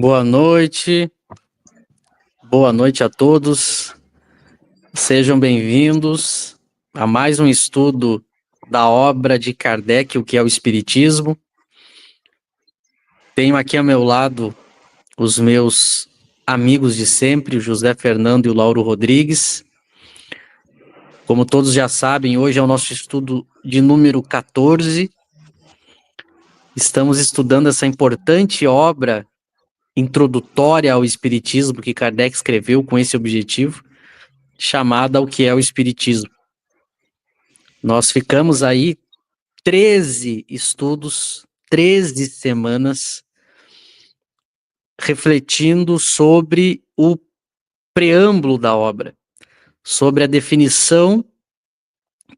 Boa noite a todos, sejam bem-vindos a mais um estudo da obra de Kardec, o que é o Espiritismo. Tenho aqui ao meu lado os meus amigos de sempre, o José Fernando e o Lauro Rodrigues. Como todos já sabem, hoje é o nosso estudo de número 14. Estamos estudando essa importante obra introdutória ao Espiritismo que Kardec escreveu com esse objetivo, chamada O que é o Espiritismo. Nós ficamos aí 13 estudos, 13 semanas, refletindo sobre o preâmbulo da obra, sobre a definição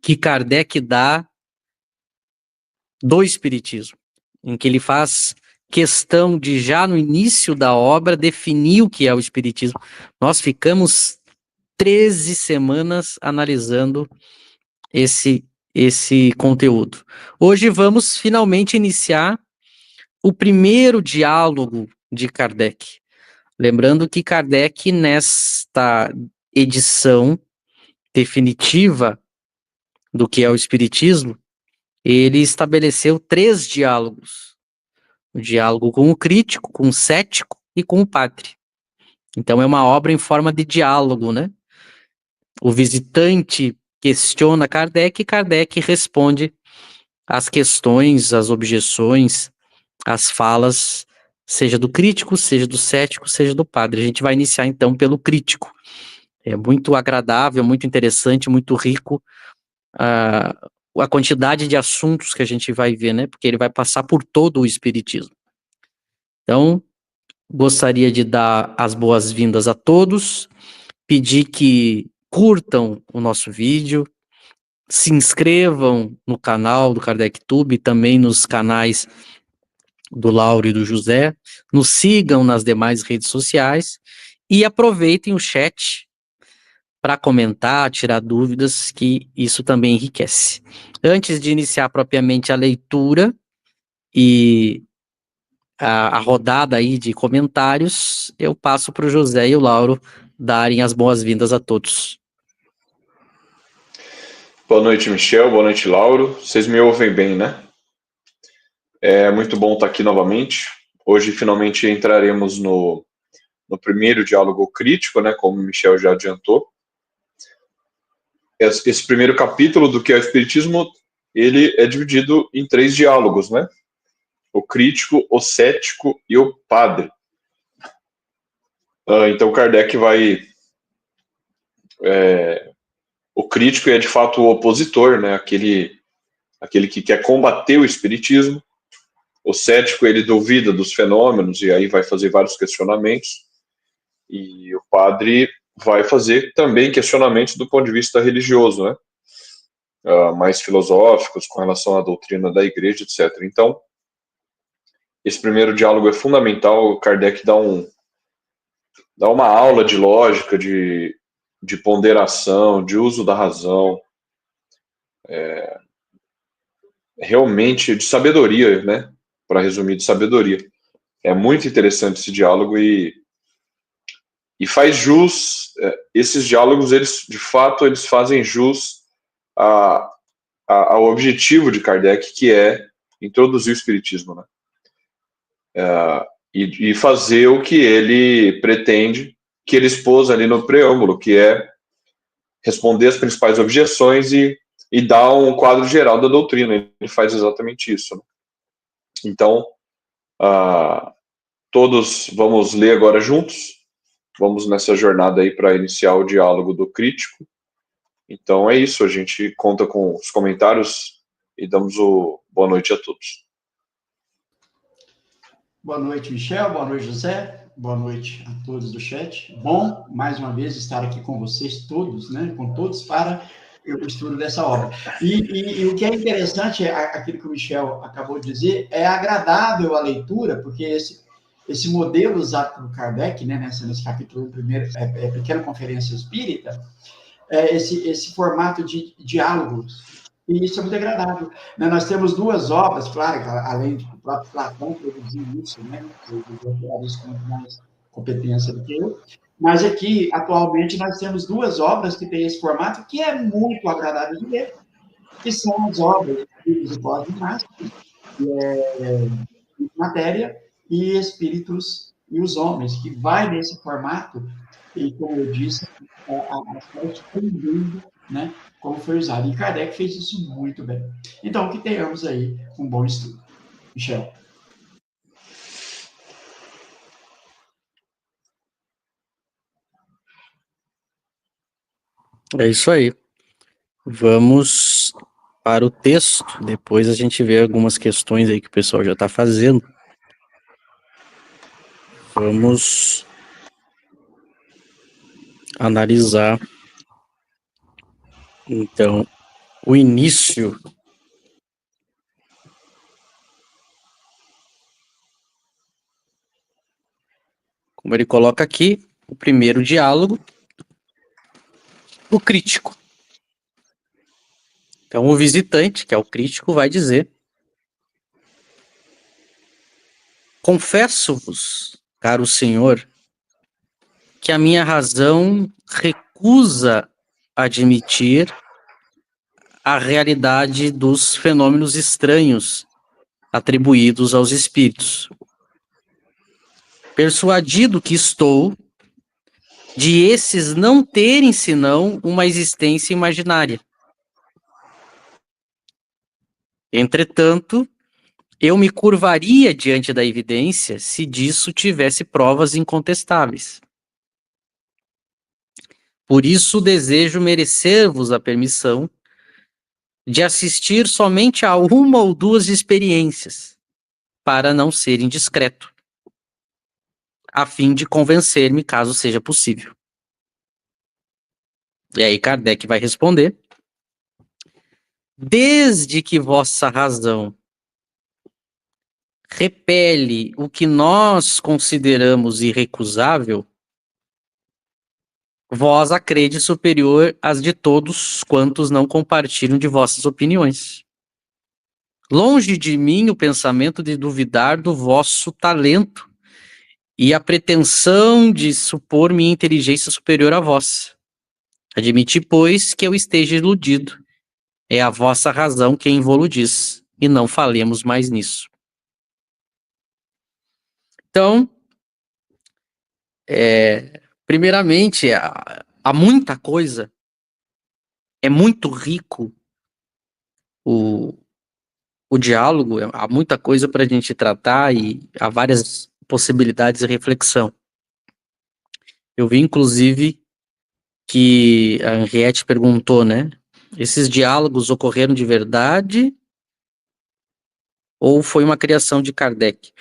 que Kardec dá do Espiritismo, em que ele faz questão de, já no início da obra, definir o que é o Espiritismo. Nós ficamos 13 semanas analisando esse conteúdo. Hoje vamos finalmente iniciar o primeiro diálogo de Kardec. Lembrando que Kardec, nesta edição definitiva do que é o Espiritismo, ele estabeleceu 3 diálogos. O diálogo com o crítico, com o cético e com o padre. Então é uma obra em forma de diálogo, né? O visitante questiona Kardec e Kardec responde às questões, às objeções, às falas, seja do crítico, seja do cético, seja do padre. A gente vai iniciar então pelo crítico. É muito agradável, muito interessante, muito rico a quantidade de assuntos que a gente vai ver, né? Porque ele vai passar por todo o Espiritismo. Então, gostaria de dar as boas-vindas a todos, pedir que curtam o nosso vídeo, se inscrevam no canal do KardecTube, também nos canais do Lauro e do José, nos sigam nas demais redes sociais e aproveitem o chat para comentar, tirar dúvidas, que isso também enriquece. Antes de iniciar propriamente a leitura e a rodada aí de comentários, eu passo para o José e o Lauro darem as boas-vindas a todos. Boa noite, Michel. Boa noite, Lauro. Vocês me ouvem bem, né? É muito bom estar aqui novamente. Hoje, finalmente, entraremos no primeiro diálogo crítico, né? Como o Michel já adiantou. Esse primeiro capítulo do que é o Espiritismo, ele é dividido em 3 diálogos, né? O crítico, o cético e o padre. Então, Kardec vai... o crítico é, de fato, o opositor, né? Aquele que quer combater o Espiritismo. O cético, ele duvida dos fenômenos e aí vai fazer vários questionamentos. E o padre vai fazer também questionamentos do ponto de vista religioso, né? Mais filosóficos com relação à doutrina da igreja, etc. Então, esse primeiro diálogo é fundamental. Kardec dá uma aula de lógica, de ponderação, de uso da razão, realmente de sabedoria, né? Para resumir, de sabedoria. É muito interessante esse diálogo e faz jus, esses diálogos, eles, de fato, eles fazem jus ao objetivo de Kardec, que é introduzir o Espiritismo, né? E fazer o que ele pretende, que ele expôs ali no preâmbulo, que é responder as principais objeções e dar um quadro geral da doutrina. Ele faz exatamente isso, né? Então, todos vamos ler agora juntos. Vamos nessa jornada aí para iniciar o diálogo do crítico. Então é isso, a gente conta com os comentários e damos boa noite a todos. Boa noite, Michel, boa noite, José, boa noite a todos do chat. Bom, mais uma vez, estar aqui com vocês todos, né, com todos, para o estudo dessa obra. E o que é interessante, aquilo que o Michel acabou de dizer, é agradável a leitura, porque esse modelo usado por Kardec, né, nesse capítulo primeiro, Pequena Conferência Espírita, esse formato de diálogos, E isso é muito agradável. Né? Nós temos duas obras, claro, além de o próprio Platão produzir isso, né? Eu vou isso com muito mais competência do que eu. Mas aqui, atualmente, nós temos duas obras que têm esse formato, que é muito agradável de ler, que são as obras Espíritos e Cosmos Máximos, que é Matéria, e Espíritos e os Homens, que vai nesse formato, e, como eu disse, a expandendo, né, como foi usado. E Kardec fez isso muito bem. Então, que tenhamos aí um bom estudo. Michel. É isso aí. Vamos para o texto. Depois a gente vê algumas questões aí que o pessoal já está fazendo. Vamos analisar, então, o início. Como ele coloca aqui, o primeiro diálogo, o crítico. Então, o visitante, que é o crítico, vai dizer: confesso-vos, caro senhor, que a minha razão recusa admitir a realidade dos fenômenos estranhos atribuídos aos espíritos. Persuadido que estou de esses não terem senão uma existência imaginária. Entretanto, eu me curvaria diante da evidência se disso tivesse provas incontestáveis. Por isso desejo merecer-vos a permissão de assistir somente a uma ou duas experiências, para não ser indiscreto, a fim de convencer-me caso seja possível. E aí Kardec vai responder: desde que vossa razão repele o que nós consideramos irrecusável, vós a crede superior às de todos quantos não compartilham de vossas opiniões. Longe de mim o pensamento de duvidar do vosso talento e a pretensão de supor minha inteligência superior à vossa. Admiti, pois, que eu esteja iludido. É a vossa razão quem vou-lo diz, e não falemos mais nisso. Então, primeiramente, há muita coisa, é muito rico o diálogo, há muita coisa para a gente tratar e há várias possibilidades de reflexão. Eu vi, inclusive, que a Henriette perguntou, né? Esses diálogos ocorreram de verdade ou foi uma criação de Kardec?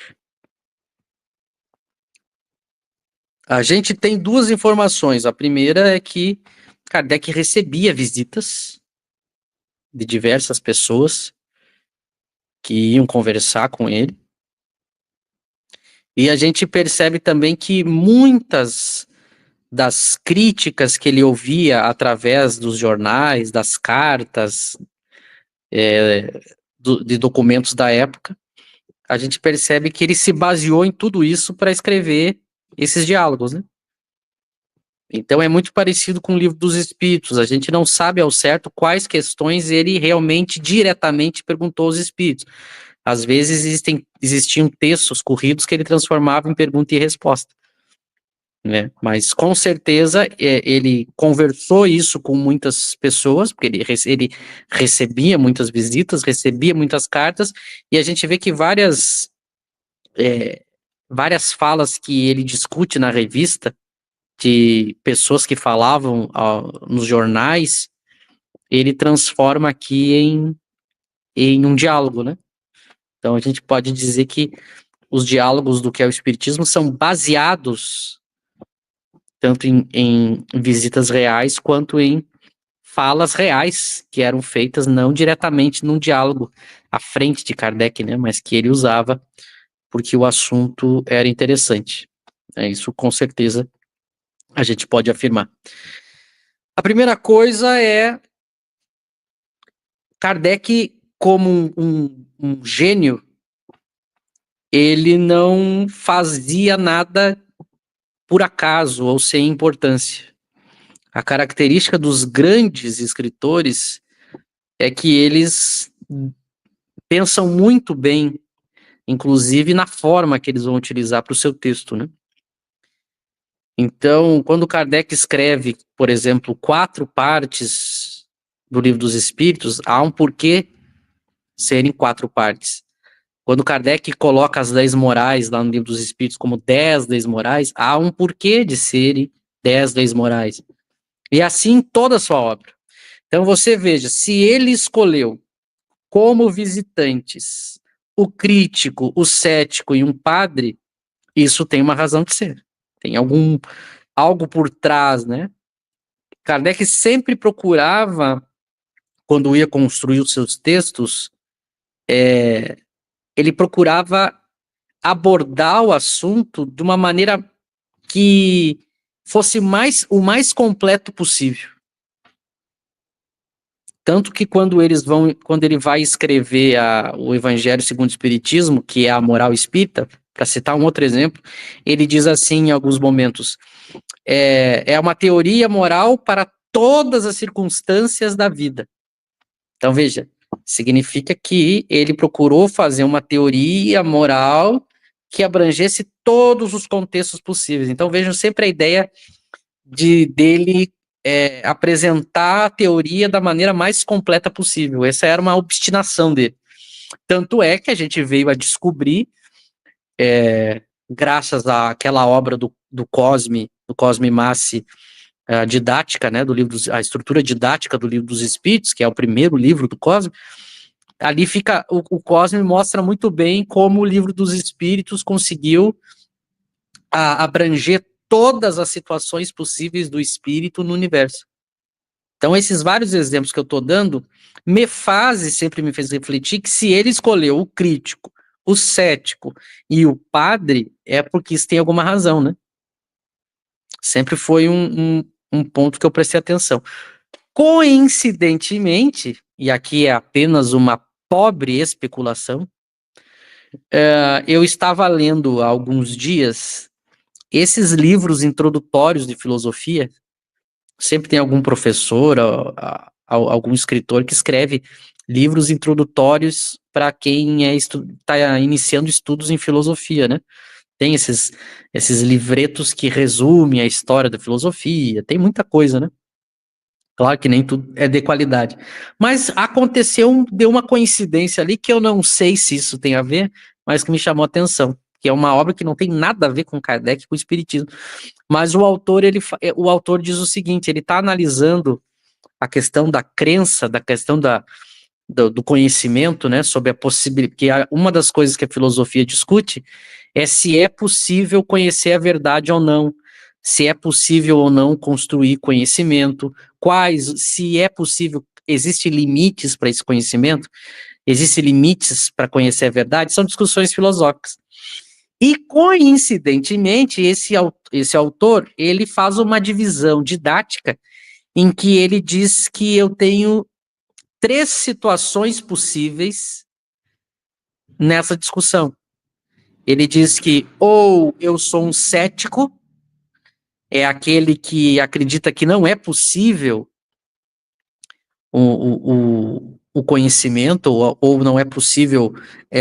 A gente tem duas informações. A primeira é que Kardec recebia visitas de diversas pessoas que iam conversar com ele. E a gente percebe também que muitas das críticas que ele ouvia através dos jornais, das cartas, de documentos da época, a gente percebe que ele se baseou em tudo isso para escrever esses diálogos, né? Então é muito parecido com o Livro dos Espíritos. A gente não sabe ao certo quais questões ele realmente diretamente perguntou aos espíritos. Às vezes existiam textos corridos que ele transformava em pergunta e resposta, né? Mas com certeza ele conversou isso com muitas pessoas, porque ele recebia muitas visitas, recebia muitas cartas, e a gente vê que várias falas que ele discute na revista, de pessoas que falavam nos jornais, ele transforma aqui em um diálogo, né? Então a gente pode dizer que os diálogos do que é o Espiritismo são baseados tanto em visitas reais quanto em falas reais que eram feitas não diretamente num diálogo à frente de Kardec, né? Mas que ele usava porque o assunto era interessante. Isso com certeza a gente pode afirmar. A primeira coisa é Kardec, como um gênio, ele não fazia nada por acaso ou sem importância. A característica dos grandes escritores é que eles pensam muito bem, inclusive na forma que eles vão utilizar para o seu texto, né? Então, quando Kardec escreve, por exemplo, 4 partes do Livro dos Espíritos, há um porquê serem 4 partes. Quando Kardec coloca as 10 morais lá no Livro dos Espíritos como 10 leis morais, há um porquê de serem 10 leis morais. E assim toda a sua obra. Então você veja, se ele escolheu como visitantes o crítico, o cético e um padre, isso tem uma razão de ser. Tem algo por trás, né? Kardec sempre procurava, quando ia construir os seus textos, ele procurava abordar o assunto de uma maneira que fosse o mais completo possível. Tanto que quando ele vai escrever o Evangelho segundo o Espiritismo, que é a moral espírita, para citar um outro exemplo, ele diz assim em alguns momentos, é uma teoria moral para todas as circunstâncias da vida. Então veja, significa que ele procurou fazer uma teoria moral que abrangesse todos os contextos possíveis. Então vejam sempre a ideia dele apresentar a teoria da maneira mais completa possível. Essa era uma obstinação dele. Tanto é que a gente veio a descobrir, graças àquela obra do Cosme Massi, a didática, né, do livro, a estrutura didática do Livro dos Espíritos, que é o primeiro livro do Cosme, ali fica, o Cosme mostra muito bem como o Livro dos Espíritos conseguiu abranger todas as situações possíveis do espírito no universo. Então, esses vários exemplos que eu estou dando sempre me fez refletir que se ele escolheu o crítico, o cético e o padre, é porque isso tem alguma razão, né? Sempre foi um ponto que eu prestei atenção. Coincidentemente, e aqui é apenas uma pobre especulação, eu estava lendo há alguns dias esses livros introdutórios de filosofia. Sempre tem algum professor, algum escritor que escreve livros introdutórios para quem está iniciando estudos em filosofia, né? Tem esses livretos que resumem a história da filosofia, tem muita coisa, né? Claro que nem tudo é de qualidade. Mas deu uma coincidência ali que eu não sei se isso tem a ver, mas que me chamou a atenção, que é uma obra que não tem nada a ver com Kardec, com o Espiritismo. Mas o autor diz o seguinte, ele está analisando a questão da crença, da questão do conhecimento, né, sobre a possibilidade, que uma das coisas que a filosofia discute é se é possível conhecer a verdade ou não, se é possível ou não construir conhecimento, se é possível, existem limites para esse conhecimento, existem limites para conhecer a verdade, são discussões filosóficas. E, coincidentemente, esse autor, ele faz uma divisão didática em que ele diz que eu tenho 3 situações possíveis nessa discussão. Ele diz que ou eu sou um cético, é aquele que acredita que não é possível o conhecimento, ou não é possível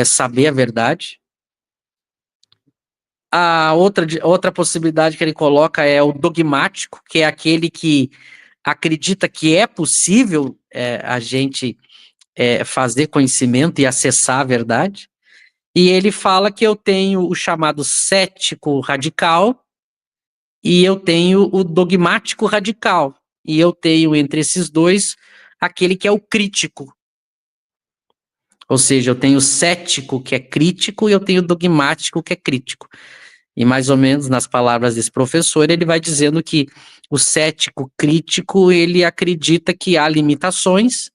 saber a verdade. A outra possibilidade que ele coloca é o dogmático, que é aquele que acredita que é possível a gente fazer conhecimento e acessar a verdade. E ele fala que eu tenho o chamado cético radical e eu tenho o dogmático radical. E eu tenho entre esses dois aquele que é o crítico. Ou seja, eu tenho o cético que é crítico e eu tenho o dogmático que é crítico. E mais ou menos nas palavras desse professor, ele vai dizendo que o cético crítico, ele acredita que há limitações,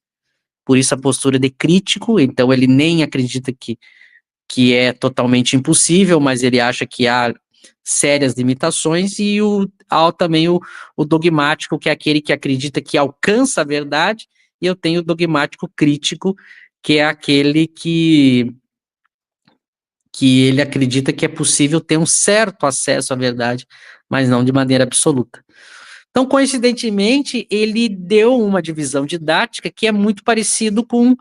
por isso a postura de crítico, então ele nem acredita que é totalmente impossível, mas ele acha que há sérias limitações, e há também o dogmático, que é aquele que acredita que alcança a verdade e eu tenho o dogmático crítico, que é aquele que ele acredita que é possível ter um certo acesso à verdade, mas não de maneira absoluta. Então, coincidentemente, ele deu uma divisão didática que é muito parecido com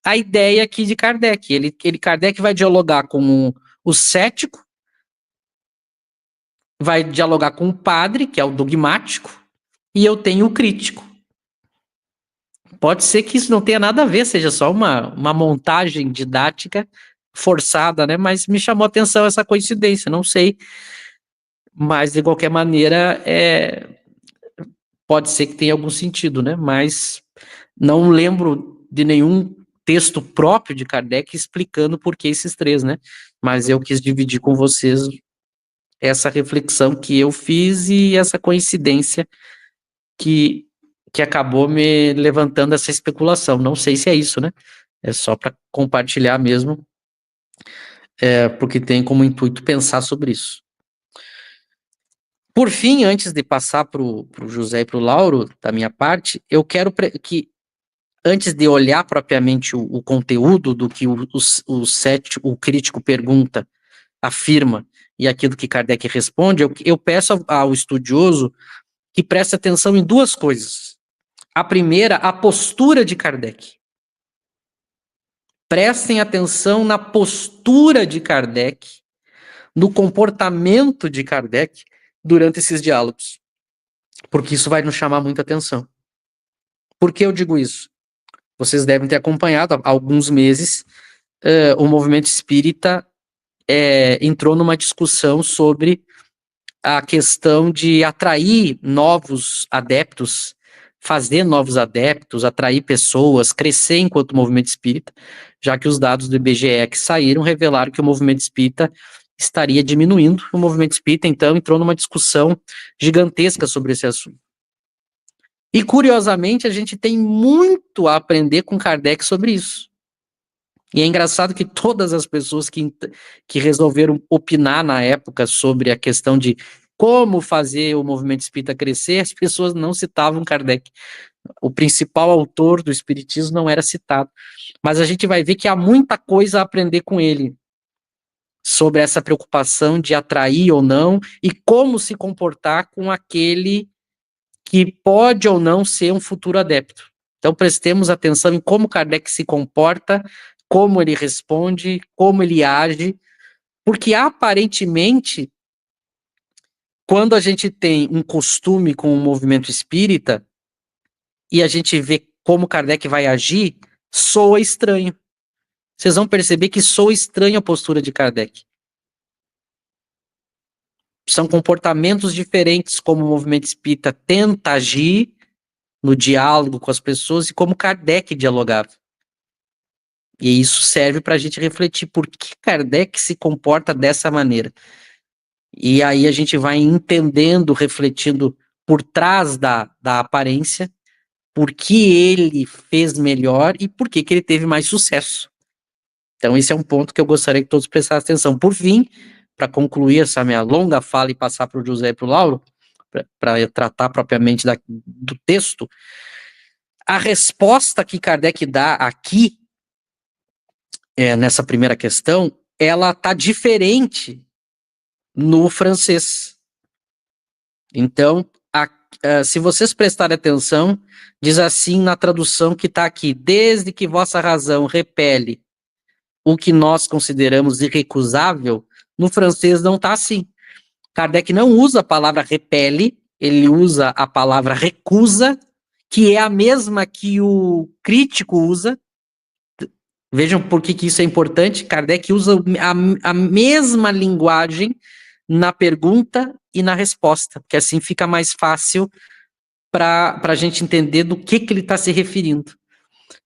a ideia aqui de Kardec. Kardec vai dialogar com o cético, vai dialogar com o padre, que é o dogmático, e eu tenho o crítico. Pode ser que isso não tenha nada a ver, seja só uma montagem didática forçada, né? Mas me chamou a atenção essa coincidência, não sei. Mas, de qualquer maneira, pode ser que tenha algum sentido, né? Mas não lembro de nenhum texto próprio de Kardec explicando por que esses três, né? Mas eu quis dividir com vocês essa reflexão que eu fiz e essa coincidência que acabou me levantando essa especulação. Não sei se é isso, né? É só para compartilhar mesmo, porque tem como intuito pensar sobre isso. Por fim, antes de passar para o José e para o Lauro, da minha parte, eu quero que, antes de olhar propriamente o conteúdo do que o crítico pergunta, afirma, e aquilo que Kardec responde, eu peço ao estudioso que preste atenção em duas coisas. A primeira, a postura de Kardec. Prestem atenção na postura de Kardec, no comportamento de Kardec durante esses diálogos, porque isso vai nos chamar muita atenção. Por que eu digo isso? Vocês devem ter acompanhado há alguns meses, o movimento espírita entrou numa discussão sobre a questão de atrair novos adeptos, fazer novos adeptos, atrair pessoas, crescer enquanto movimento espírita, já que os dados do IBGE que saíram revelaram que o movimento espírita estaria diminuindo. O movimento espírita, então, entrou numa discussão gigantesca sobre esse assunto. E, curiosamente, a gente tem muito a aprender com Kardec sobre isso. E é engraçado que todas as pessoas que resolveram opinar na época sobre a questão de como fazer o movimento espírita crescer, as pessoas não citavam Kardec. O principal autor do espiritismo não era citado. Mas a gente vai ver que há muita coisa a aprender com ele sobre essa preocupação de atrair ou não e como se comportar com aquele que pode ou não ser um futuro adepto. Então prestemos atenção em como Kardec se comporta, como ele responde, como ele age, porque aparentemente, quando a gente tem um costume com o movimento espírita e a gente vê como Kardec vai agir, soa estranho. Vocês vão perceber que soa estranho a postura de Kardec. São comportamentos diferentes como o movimento espírita tenta agir no diálogo com as pessoas e como Kardec dialogava. E isso serve para a gente refletir por que Kardec se comporta dessa maneira. E aí a gente vai entendendo, refletindo por trás da aparência, por que ele fez melhor e por que ele teve mais sucesso. Então esse é um ponto que eu gostaria que todos prestassem atenção. Por fim, para concluir essa minha longa fala e passar para o José e para o Lauro, para tratar propriamente do texto, a resposta que Kardec dá aqui, nessa primeira questão, ela está diferente no francês. Então, se vocês prestarem atenção, diz assim na tradução que está aqui: desde que vossa razão repele o que nós consideramos irrecusável, no francês não está assim. Kardec não usa a palavra repele, ele usa a palavra recusa, que é a mesma que o crítico usa. Vejam por que isso é importante. Kardec usa a mesma linguagem na pergunta e na resposta, porque assim fica mais fácil para a gente entender do que ele está se referindo.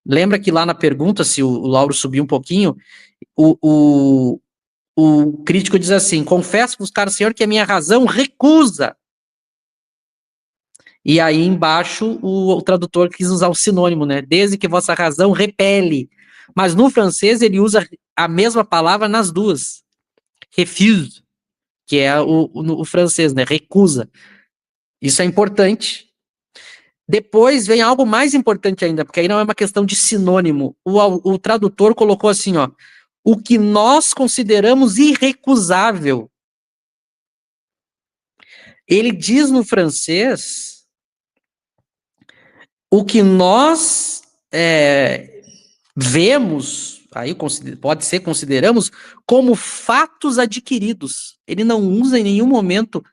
Lembra que lá na pergunta, se o Lauro subir um pouquinho, o crítico diz assim: confesso-vos, caro senhor, que a minha razão recusa. E aí embaixo o tradutor quis usar o sinônimo, né? Desde que vossa razão repele. Mas no francês ele usa a mesma palavra nas duas. Refuse, que é o francês, né? Recusa. Isso é importante. Depois vem algo mais importante ainda, porque aí não é uma questão de sinônimo. O tradutor colocou assim, ó, o que nós consideramos irrecusável. Ele diz no francês o que nós vemos, aí pode ser consideramos, como fatos adquiridos. Ele não usa em nenhum momento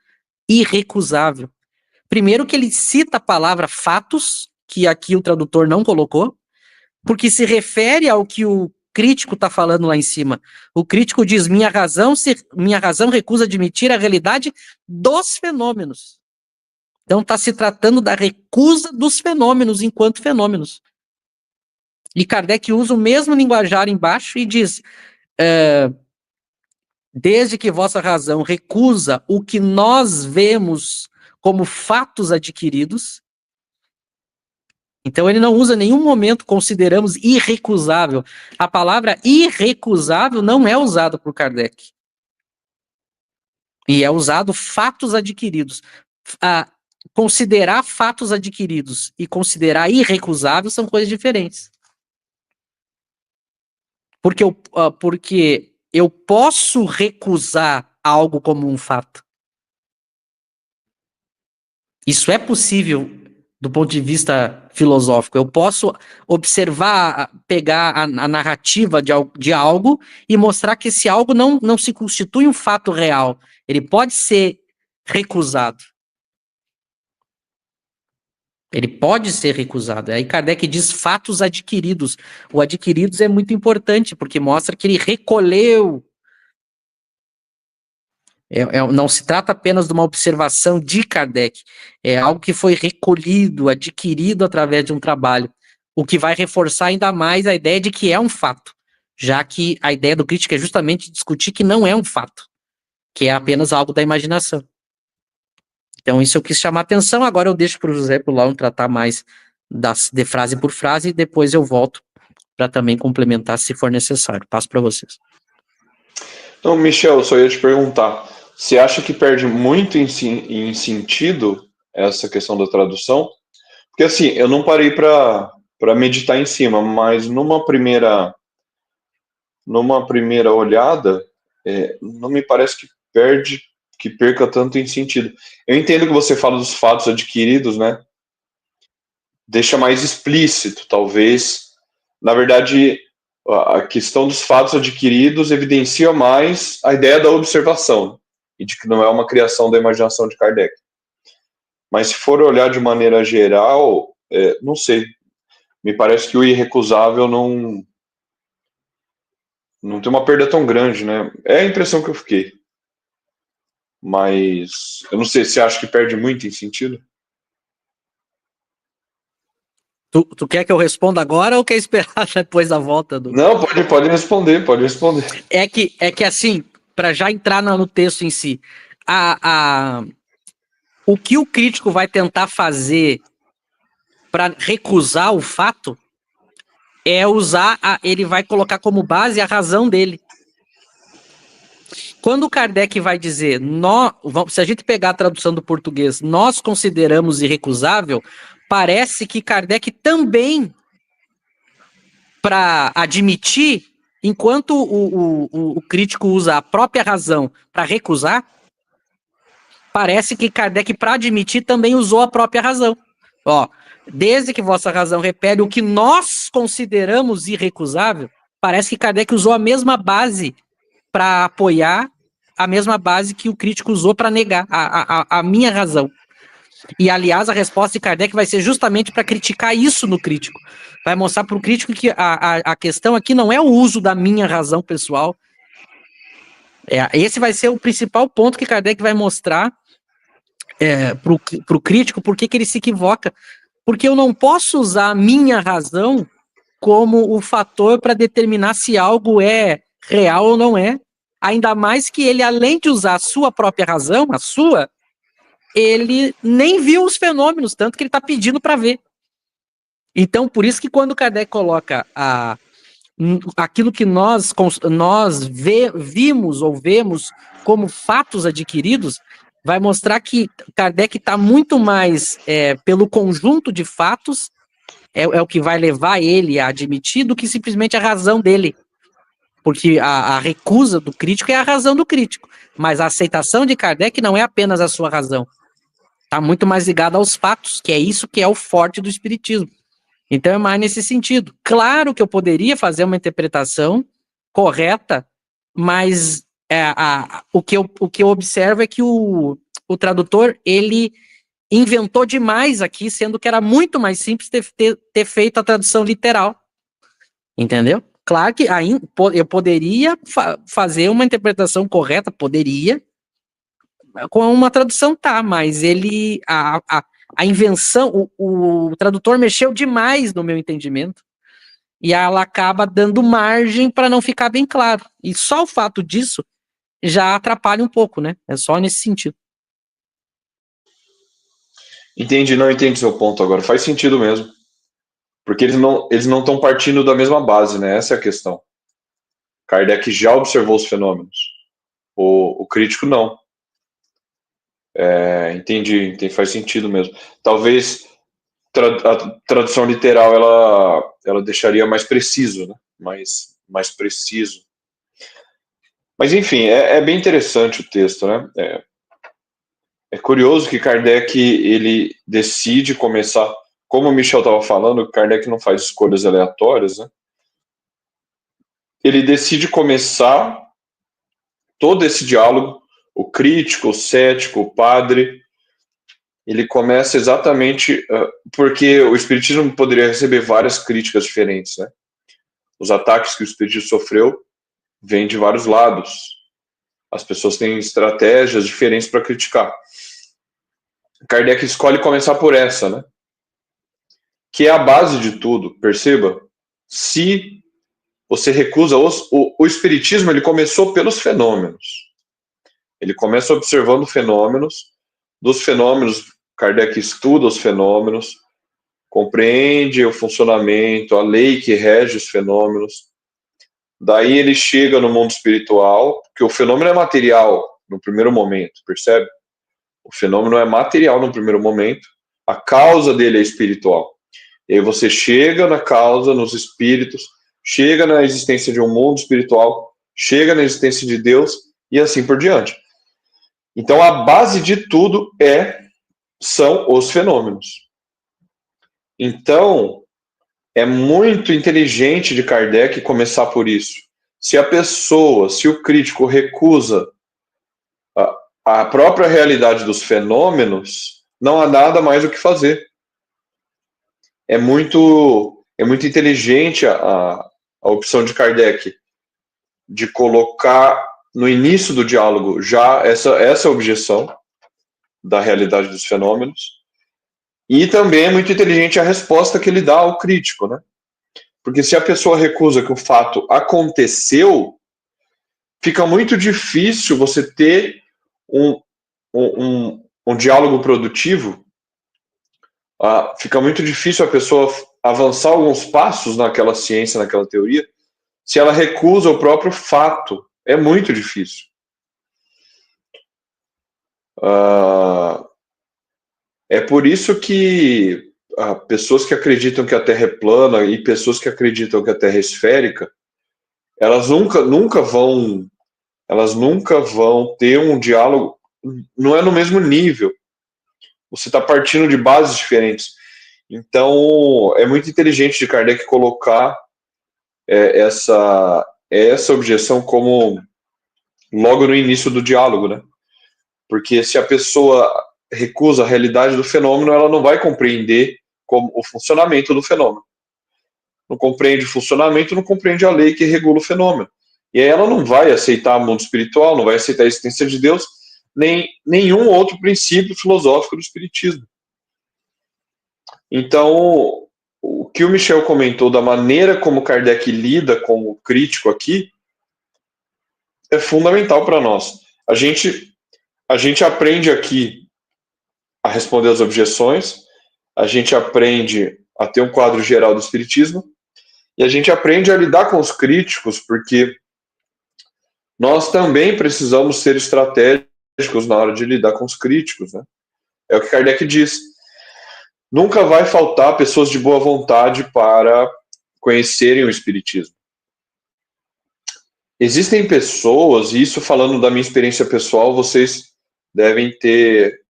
irrecusável. Primeiro que ele cita a palavra fatos, que aqui o tradutor não colocou, porque se refere ao que o crítico está falando lá em cima. O crítico diz, minha razão recusa admitir a realidade dos fenômenos. Então está se tratando da recusa dos fenômenos enquanto fenômenos. E Kardec usa o mesmo linguajar embaixo e diz, desde que vossa razão recusa o que nós vemos como fatos adquiridos, então ele não usa em nenhum momento consideramos irrecusável. A palavra irrecusável não é usada por Kardec. E é usado fatos adquiridos. Considerar fatos adquiridos e considerar irrecusável são coisas diferentes. Porque eu posso recusar algo como um fato. Isso é possível do ponto de vista filosófico. Eu posso observar, pegar a narrativa de algo e mostrar que esse algo não se constitui um fato real. Ele pode ser recusado. Ele pode ser recusado. Aí Kardec diz fatos adquiridos. O adquiridos é muito importante, porque mostra que ele recolheu. Não se trata apenas de uma observação de Kardec, é algo que foi recolhido, adquirido através de um trabalho, o que vai reforçar ainda mais a ideia de que é um fato, já que a ideia do crítico é justamente discutir que não é um fato, que é apenas algo da imaginação. Então isso eu quis chamar a atenção, agora eu deixo para o José Paulão tratar mais de frase por frase e depois eu volto para também complementar se for necessário. Passo para vocês. Então, Michel, eu só ia te perguntar, você acha que perde muito em sentido essa questão da tradução? Porque assim, eu não parei para meditar em cima, mas numa primeira olhada, não me parece que perca tanto em sentido. Eu entendo que você fala dos fatos adquiridos, né? Deixa mais explícito, talvez. Na verdade, a questão dos fatos adquiridos evidencia mais a ideia da observação e de que não é uma criação da imaginação de Kardec. Mas se for olhar de maneira geral, não sei. Me parece que o irrecusável não tem uma perda tão grande, né? É a impressão que eu fiquei. Mas eu não sei se acha que perde muito em sentido. Tu quer que eu responda agora ou quer esperar depois da volta do... Não, pode responder, pode responder. É que assim, para já entrar no texto em si, o que o crítico vai tentar fazer para recusar o fato é usar, ele vai colocar como base a razão dele. Quando o Kardec vai dizer, se a gente pegar a tradução do português, nós consideramos irrecusável, parece que Kardec também, para admitir, enquanto o crítico usa a própria razão para recusar, parece que Kardec, para admitir, também usou a própria razão. Ó, desde que vossa razão repele o que nós consideramos irrecusável, parece que Kardec usou a mesma base para apoiar, a mesma base que o crítico usou para negar a minha razão. E, aliás, a resposta de Kardec vai ser justamente para criticar isso no crítico. Vai mostrar para o crítico que a questão aqui não é o uso da minha razão pessoal. Esse vai ser o principal ponto que Kardec vai mostrar para o crítico, por que ele se equivoca. Porque eu não posso usar a minha razão como o fator para determinar se algo é real ou não é. Ainda mais que ele, além de usar a sua própria razão, ele nem viu os fenômenos, tanto que ele está pedindo para ver. Então, por isso que quando Kardec coloca aquilo que nós vimos ou vemos como fatos adquiridos, vai mostrar que Kardec está muito mais pelo conjunto de fatos, é o que vai levar ele a admitir, do que simplesmente a razão dele. Porque a recusa do crítico é a razão do crítico, mas a aceitação de Kardec não é apenas a sua razão. Está muito mais ligada aos fatos, que é isso que é o forte do espiritismo. Então é mais nesse sentido. Claro que eu poderia fazer uma interpretação correta, mas o que eu observo é que o tradutor, ele inventou demais aqui, sendo que era muito mais simples ter feito a tradução literal. Entendeu? Claro que eu poderia fazer uma interpretação correta, poderia, com uma tradução mas ele, a invenção, o tradutor mexeu demais no meu entendimento, e ela acaba dando margem para não ficar bem claro. E só o fato disso já atrapalha um pouco, né? É só nesse sentido. Não entendi seu ponto agora. Faz sentido mesmo. Porque eles não estão partindo da mesma base, né? Essa é a questão. Kardec já observou os fenômenos. O crítico não. Entendi, faz sentido mesmo. Talvez a tradução literal ela deixaria mais preciso, né? Mais preciso. Mas enfim, é bem interessante o texto, né? É curioso que Kardec ele decide começar, como o Michel estava falando, Kardec não faz escolhas aleatórias, né? Ele decide começar todo esse diálogo, o crítico, o cético, o padre, ele começa exatamente porque o espiritismo poderia receber várias críticas diferentes, né? Os ataques que o espiritismo sofreu vêm de vários lados. As pessoas têm estratégias diferentes para criticar. Kardec escolhe começar por essa, né? Que é a base de tudo, perceba. Se você recusa o espiritismo, ele começou pelos fenômenos. Ele começa observando fenômenos. Dos fenômenos, Kardec estuda os fenômenos, compreende o funcionamento, a lei que rege os fenômenos. Daí ele chega no mundo espiritual, que o fenômeno é material no primeiro momento, percebe? O fenômeno é material no primeiro momento, a causa dele é espiritual. E aí você chega na causa, nos espíritos, chega na existência de um mundo espiritual, chega na existência de Deus e assim por diante. Então a base de tudo são os fenômenos. Então é muito inteligente de Kardec começar por isso. Se o crítico recusa a própria realidade dos fenômenos, não há nada mais o que fazer. É muito inteligente a opção de Kardec de colocar no início do diálogo já essa objeção da realidade dos fenômenos, e também é muito inteligente a resposta que ele dá ao crítico, né? Porque se a pessoa recusa que o fato aconteceu, fica muito difícil você ter um diálogo produtivo. Fica muito difícil a pessoa avançar alguns passos naquela ciência, naquela teoria, se ela recusa o próprio fato. É muito difícil. É por isso que pessoas que acreditam que a Terra é plana e pessoas que acreditam que a Terra é esférica, elas nunca vão ter um diálogo, não é no mesmo nível. Você está partindo de bases diferentes. Então, é muito inteligente de Kardec colocar essa objeção como logo no início do diálogo, né? Porque se a pessoa recusa a realidade do fenômeno, ela não vai compreender o funcionamento do fenômeno. Não compreende o funcionamento, não compreende a lei que regula o fenômeno. E aí ela não vai aceitar o mundo espiritual, não vai aceitar a existência de Deus, nem nenhum outro princípio filosófico do espiritismo. Então, o que o Michel comentou da maneira como Kardec lida com o crítico aqui é fundamental para nós. A gente aprende aqui a responder às objeções, a gente aprende a ter um quadro geral do espiritismo, e a gente aprende a lidar com os críticos, porque nós também precisamos ser estratégicos na hora de lidar com os críticos, né? É o que Kardec diz. Nunca vai faltar pessoas de boa vontade para conhecerem o Espiritismo. Existem pessoas, e isso falando da minha experiência pessoal, vocês devem ter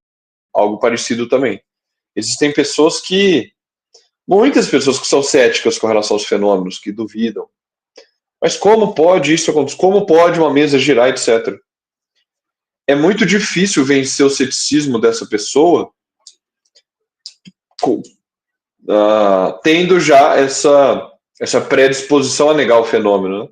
algo parecido também. Existem pessoas muitas pessoas que são céticas com relação aos fenômenos, que duvidam. Mas como pode isso acontecer? Como pode uma mesa girar, etc. É muito difícil vencer o ceticismo dessa pessoa tendo já essa predisposição a negar o fenômeno, né?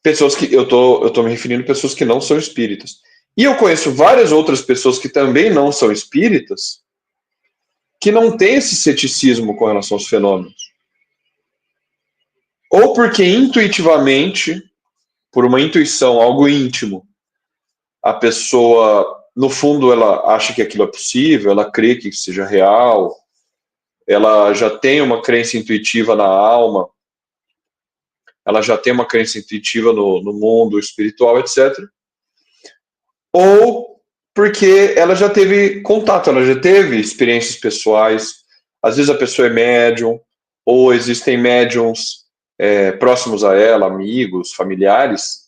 Pessoas que eu tô me referindo a pessoas que não são espíritas. E eu conheço várias outras pessoas que também não são espíritas que não têm esse ceticismo com relação aos fenômenos. Ou porque intuitivamente, por uma intuição, algo íntimo, a pessoa, no fundo, ela acha que aquilo é possível, ela crê que seja real, ela já tem uma crença intuitiva na alma, ela já tem uma crença intuitiva no mundo espiritual, etc. Ou porque ela já teve contato, ela já teve experiências pessoais, às vezes a pessoa é médium, ou existem médiums próximos a ela, amigos, familiares,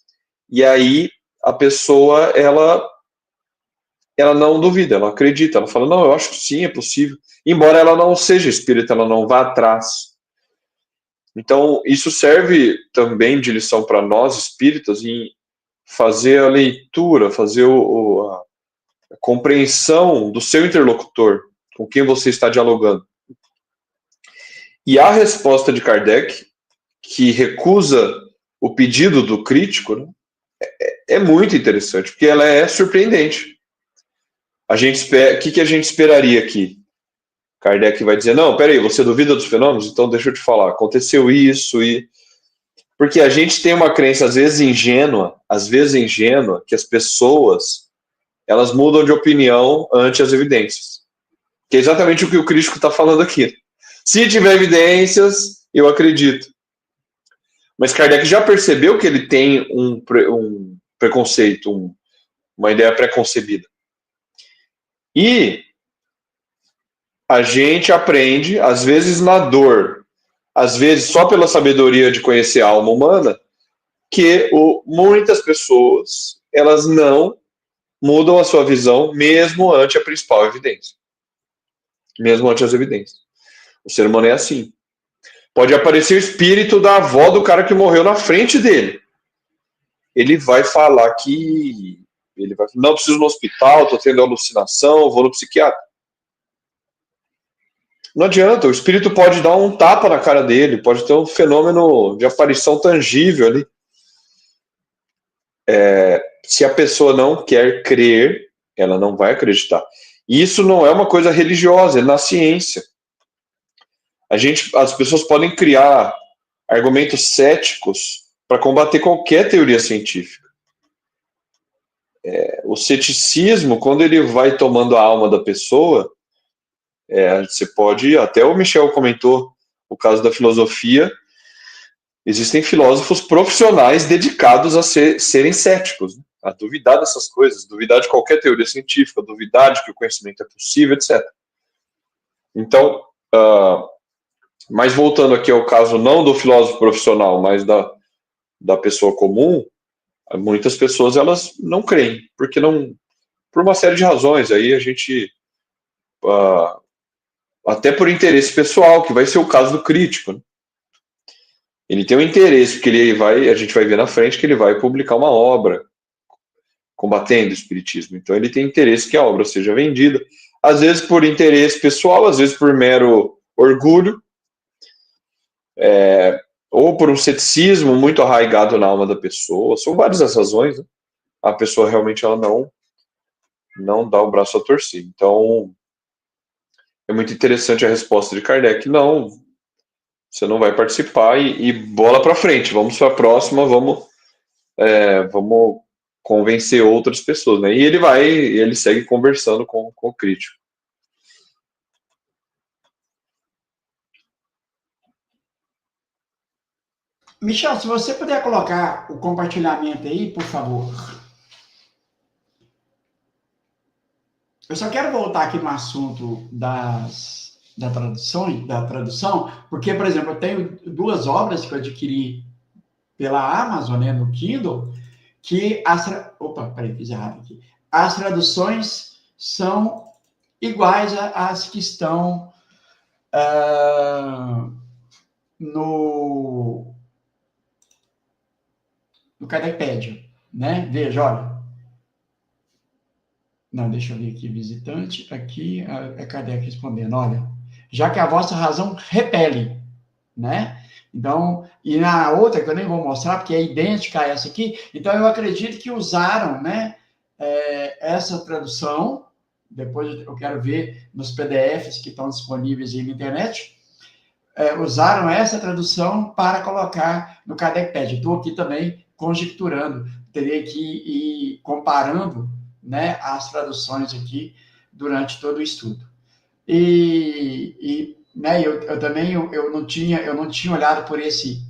e aí a pessoa, ela não duvida, ela acredita, ela fala, não, eu acho que sim, é possível, embora ela não seja espírita, ela não vá atrás. Então, isso serve também de lição para nós espíritas em fazer a leitura, fazer a compreensão do seu interlocutor, com quem você está dialogando. E a resposta de Kardec, que recusa o pedido do crítico, né, é muito interessante, porque ela é surpreendente. O que a gente esperaria aqui? Kardec vai dizer, não, peraí, você duvida dos fenômenos? Então deixa eu te falar, aconteceu isso e... Porque a gente tem uma crença, às vezes ingênua, que as pessoas, elas mudam de opinião ante as evidências. Que é exatamente o que o crítico está falando aqui. Se tiver evidências, eu acredito. Mas Kardec já percebeu que ele tem um preconceito, uma ideia preconcebida. E a gente aprende, às vezes na dor, às vezes só pela sabedoria de conhecer a alma humana, que muitas pessoas, elas não mudam a sua visão mesmo ante a principal evidência. Mesmo ante as evidências. O ser humano é assim. Pode aparecer o espírito da avó do cara que morreu na frente dele. Ele vai falar que... não, preciso ir no hospital, estou tendo alucinação, vou no psiquiatra. Não adianta, o espírito pode dar um tapa na cara dele, pode ter um fenômeno de aparição tangível ali. Se a pessoa não quer crer, ela não vai acreditar. E isso não é uma coisa religiosa, é na ciência. As pessoas podem criar argumentos céticos para combater qualquer teoria científica. O ceticismo, quando ele vai tomando a alma da pessoa, você pode, até o Michel comentou o caso da filosofia, existem filósofos profissionais dedicados a serem céticos, né? A duvidar dessas coisas, duvidar de qualquer teoria científica, duvidar de que o conhecimento é possível, etc. Então, mas voltando aqui ao caso não do filósofo profissional, mas da pessoa comum, muitas pessoas elas não creem, porque não, por uma série de razões, aí a gente até por interesse pessoal, que vai ser o caso do crítico, né? Ele tem um interesse, porque a gente vai ver na frente que ele vai publicar uma obra combatendo o espiritismo. Então ele tem interesse que a obra seja vendida, às vezes por interesse pessoal, às vezes por mero orgulho, ou por um ceticismo muito arraigado na alma da pessoa. São várias as razões, né? A pessoa realmente ela não dá o braço a torcer. Então é muito interessante a resposta de Kardec. Não, você não vai participar e bola para frente. Vamos para a próxima, vamos convencer outras pessoas, né? E ele segue conversando com o crítico. Michel, se você puder colocar o compartilhamento aí, por favor. eu só quero voltar aqui no assunto da tradução, porque, por exemplo, eu tenho 2 obras que eu adquiri pela Amazon, né, no Kindle, que fiz errado aqui. As traduções são iguais às que estão no Kardecpédia, né? Veja, olha. Não, deixa eu ver aqui, visitante. Aqui é Kardec respondendo, olha, já que a vossa razão repele, né? Então, e na outra, que eu nem vou mostrar, porque é idêntica a essa aqui, então eu acredito que usaram, né, essa tradução, depois eu quero ver nos PDFs que estão disponíveis aí na internet, usaram essa tradução para colocar no Kardecpédia. Estou aqui também conjecturando, teria que ir comparando, né, as traduções aqui durante todo o estudo. Né, eu também eu não tinha olhado por esse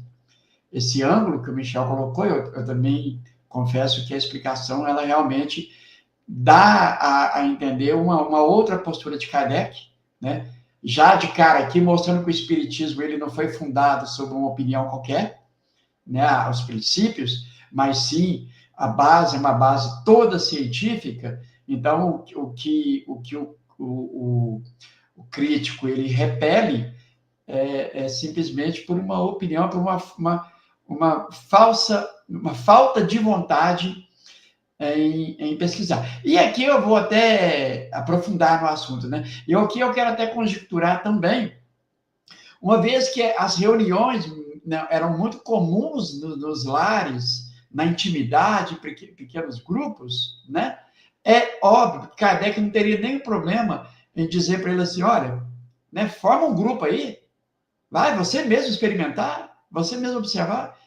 ângulo que o Michel colocou. Eu também confesso que a explicação ela realmente dá a entender uma outra postura de Kardec, né? Já de cara aqui mostrando que o espiritismo ele não foi fundado sobre uma opinião qualquer, né? Os princípios, mas sim a base é uma base toda científica. Então o que o crítico ele repele simplesmente por uma opinião, por uma falta de vontade em pesquisar. E aqui eu vou até aprofundar no assunto, né? E aqui eu quero até conjecturar também, uma vez que as reuniões, né, eram muito comuns nos lares, na intimidade, pequenos grupos, né? É óbvio que Kardec não teria nenhum problema em dizer para ele assim, olha, né, forma um grupo aí, vai você mesmo experimentar, você mesmo observar,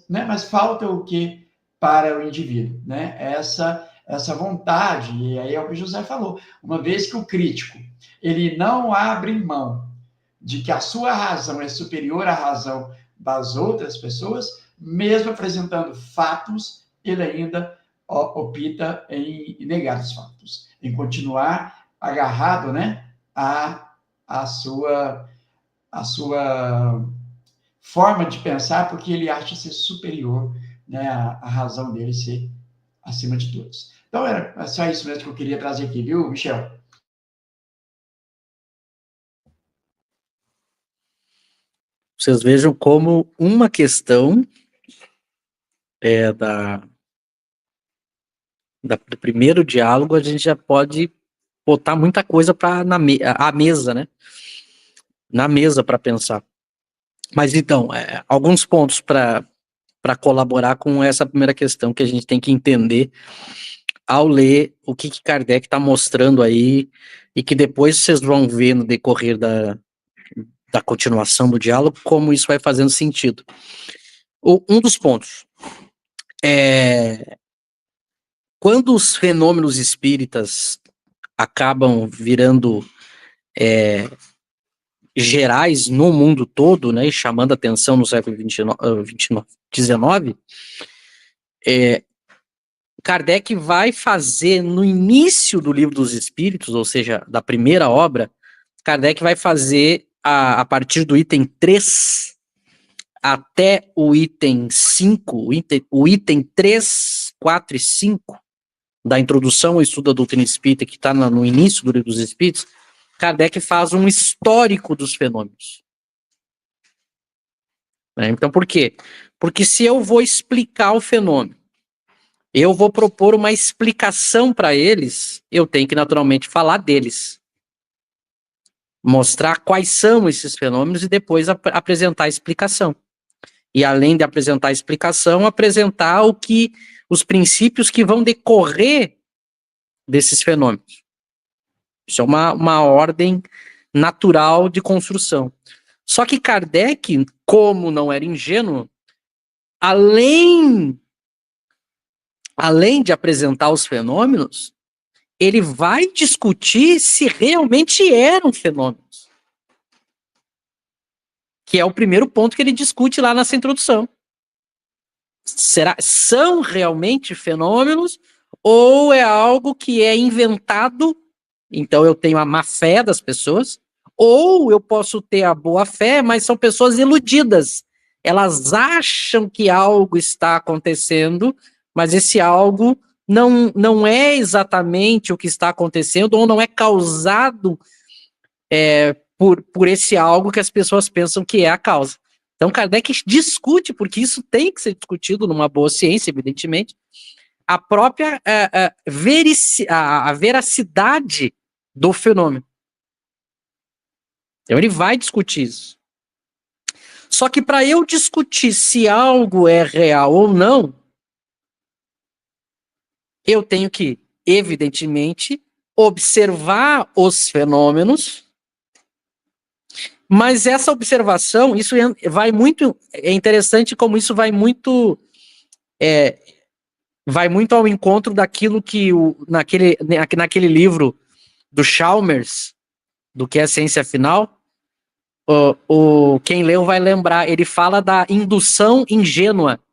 né, mas falta o quê para o indivíduo, né? Essa vontade, e aí é o que o José falou, uma vez que o crítico, ele não abre mão de que a sua razão é superior à razão das outras pessoas, mesmo apresentando fatos, ele ainda opta em negar os fatos, em continuar agarrado, né, a sua forma de pensar, porque ele acha ser superior, né, a razão dele ser acima de todos. Então, era só isso mesmo que eu queria trazer aqui, viu, Michel? Vocês vejam como uma questão do primeiro diálogo, a gente já pode botar muita coisa à mesa, né? Na mesa para pensar. Mas então, alguns pontos para colaborar com essa primeira questão que a gente tem que entender ao ler o que Kardec está mostrando aí, e que depois vocês vão ver no decorrer da continuação do diálogo, como isso vai fazendo sentido. Um dos pontos quando os fenômenos espíritas acabam virando gerais no mundo todo, né, e chamando atenção no século XIX, Kardec vai fazer no início do Livro dos Espíritos, ou seja, da primeira obra, Kardec vai fazer a partir do item 3 até o item 5, o item 3, 4 e 5 da introdução ao estudo da doutrina espírita, que está no início do Livro dos Espíritos, Kardec faz um histórico dos fenômenos. Então, por quê? Porque se eu vou explicar o fenômeno, eu vou propor uma explicação para eles, eu tenho que naturalmente falar deles. Mostrar quais são esses fenômenos e depois apresentar a explicação. E além de apresentar a explicação, apresentar os princípios que vão decorrer desses fenômenos. Isso é uma ordem natural de construção. Só que Kardec, como não era ingênuo, além de apresentar os fenômenos, ele vai discutir se realmente eram fenômenos. Que é o primeiro ponto que ele discute lá nessa introdução. São realmente fenômenos ou é algo que é inventado então eu tenho a má fé das pessoas, ou eu posso ter a boa fé, mas são pessoas iludidas. Elas acham que algo está acontecendo, mas esse algo não é exatamente o que está acontecendo, ou não é causado por esse algo que as pessoas pensam que é a causa. Então, Kardec discute, porque isso tem que ser discutido numa boa ciência, evidentemente, a própria a veracidade do fenômeno. Então, ele vai discutir isso. Só que para eu discutir se algo é real ou não, eu tenho que, evidentemente, observar os fenômenos, mas essa observação, isso vai muito, é interessante como isso vai muito ao encontro daquilo que naquele livro do Chalmers, do que é a ciência final, quem leu vai lembrar, ele fala da indução ingênua.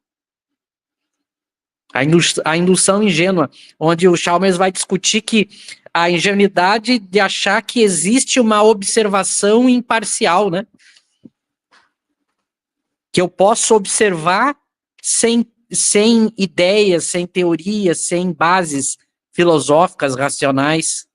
A indução ingênua, onde o Chalmers vai discutir que a ingenuidade de achar que existe uma observação imparcial, né? Que eu posso observar sem ideias, sem teorias, sem bases filosóficas, racionais.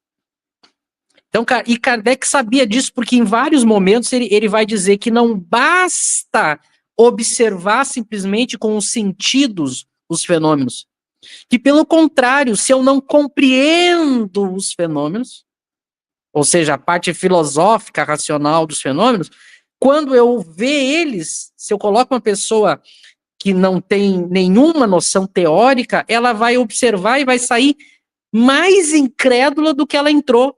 Então, e Kardec sabia disso, porque em vários momentos ele vai dizer que não basta observar simplesmente com os sentidos os fenômenos. Que, pelo contrário, se eu não compreendo os fenômenos, ou seja, a parte filosófica, racional dos fenômenos, quando eu ver eles, se eu coloco uma pessoa que não tem nenhuma noção teórica, ela vai observar e vai sair mais incrédula do que ela entrou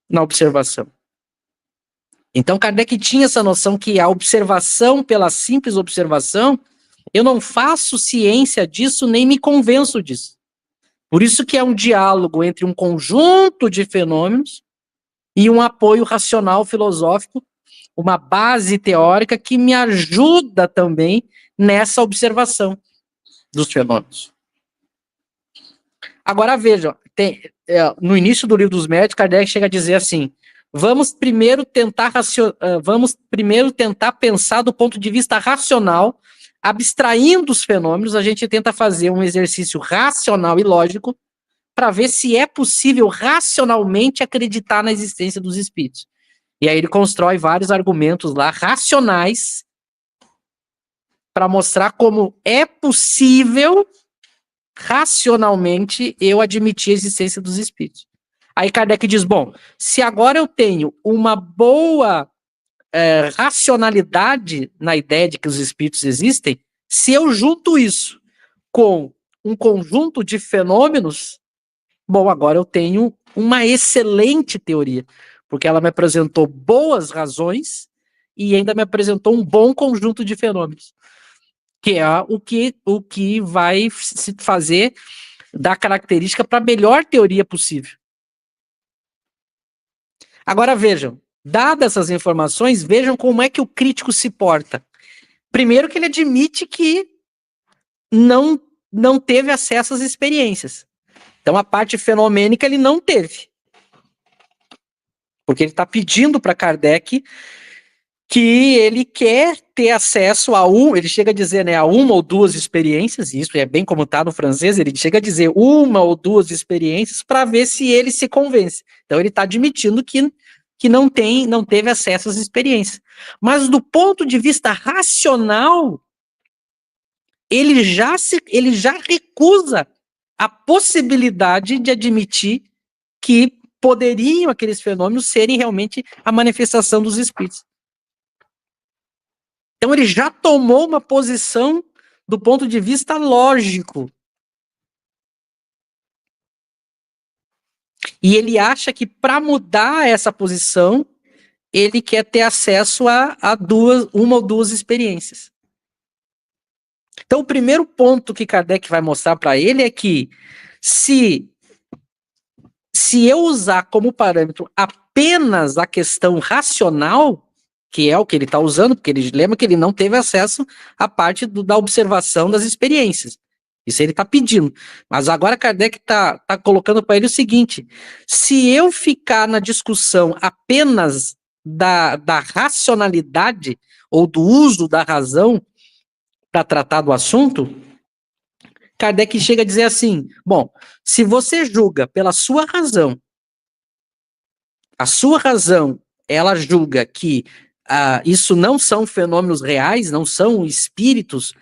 na observação. Então, Kardec tinha essa noção que a observação, pela simples observação, eu não faço ciência disso, nem me convenço disso. Por isso que é um diálogo entre um conjunto de fenômenos e um apoio racional filosófico, uma base teórica que me ajuda também nessa observação dos fenômenos. Agora vejam, no início do Livro dos Médiuns, Kardec chega a dizer assim: vamos primeiro tentar pensar do ponto de vista racional, abstraindo os fenômenos, a gente tenta fazer um exercício racional e lógico para ver se é possível racionalmente acreditar na existência dos espíritos. E aí ele constrói vários argumentos lá racionais para mostrar como é possível racionalmente eu admitir a existência dos espíritos. Aí Kardec diz, bom, se agora eu tenho uma boa racionalidade na ideia de que os espíritos existem, se eu junto isso com um conjunto de fenômenos, bom, agora eu tenho uma excelente teoria, porque ela me apresentou boas razões e ainda me apresentou um bom conjunto de fenômenos, que é o que vai se fazer dar característica para a melhor teoria possível. Agora vejam, dadas essas informações, vejam como é que o crítico se porta. Primeiro que ele admite que não teve acesso às experiências. Então a parte fenomênica ele não teve. Porque ele está pedindo para Kardec que ele quer ter acesso ele chega a dizer, né, a uma ou duas experiências, e isso é bem como está no francês, ele chega a dizer uma ou duas experiências para ver se ele se convence. Então ele está admitindo que não teve acesso às experiências. Mas do ponto de vista racional, ele já recusa a possibilidade de admitir que poderiam aqueles fenômenos serem realmente a manifestação dos espíritos. Então ele já tomou uma posição do ponto de vista lógico. E ele acha que para mudar essa posição, ele quer ter acesso a uma ou duas experiências. Então o primeiro ponto que Kardec vai mostrar para ele é que se eu usar como parâmetro apenas a questão racional, que é o que ele está usando, porque ele lembra que ele não teve acesso à parte da observação das experiências. Isso ele está pedindo. Mas agora Kardec está colocando para ele o seguinte: se eu ficar na discussão apenas da racionalidade ou do uso da razão para tratar do assunto, Kardec chega a dizer assim: bom, se você julga pela sua razão, a sua razão, ela julga que isso não são fenômenos reais, não são espíritos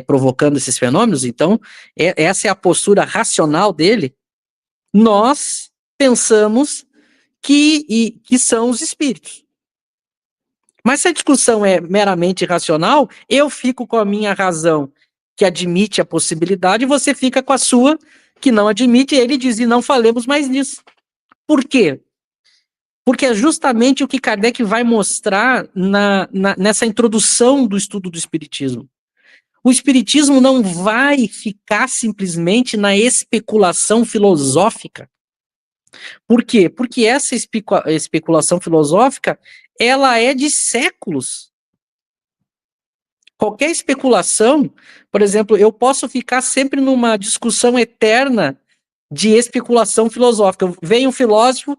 provocando esses fenômenos, então essa é a postura racional dele, nós pensamos que são os espíritos. Mas se a discussão é meramente racional, eu fico com a minha razão que admite a possibilidade e você fica com a sua que não admite, e ele diz, e não falemos mais nisso. Por quê? Porque é justamente o que Kardec vai mostrar nessa introdução do estudo do Espiritismo. O Espiritismo não vai ficar simplesmente na especulação filosófica. Por quê? Porque essa especulação filosófica, ela é de séculos. Qualquer especulação, por exemplo, eu posso ficar sempre numa discussão eterna de especulação filosófica. Vem um filósofo,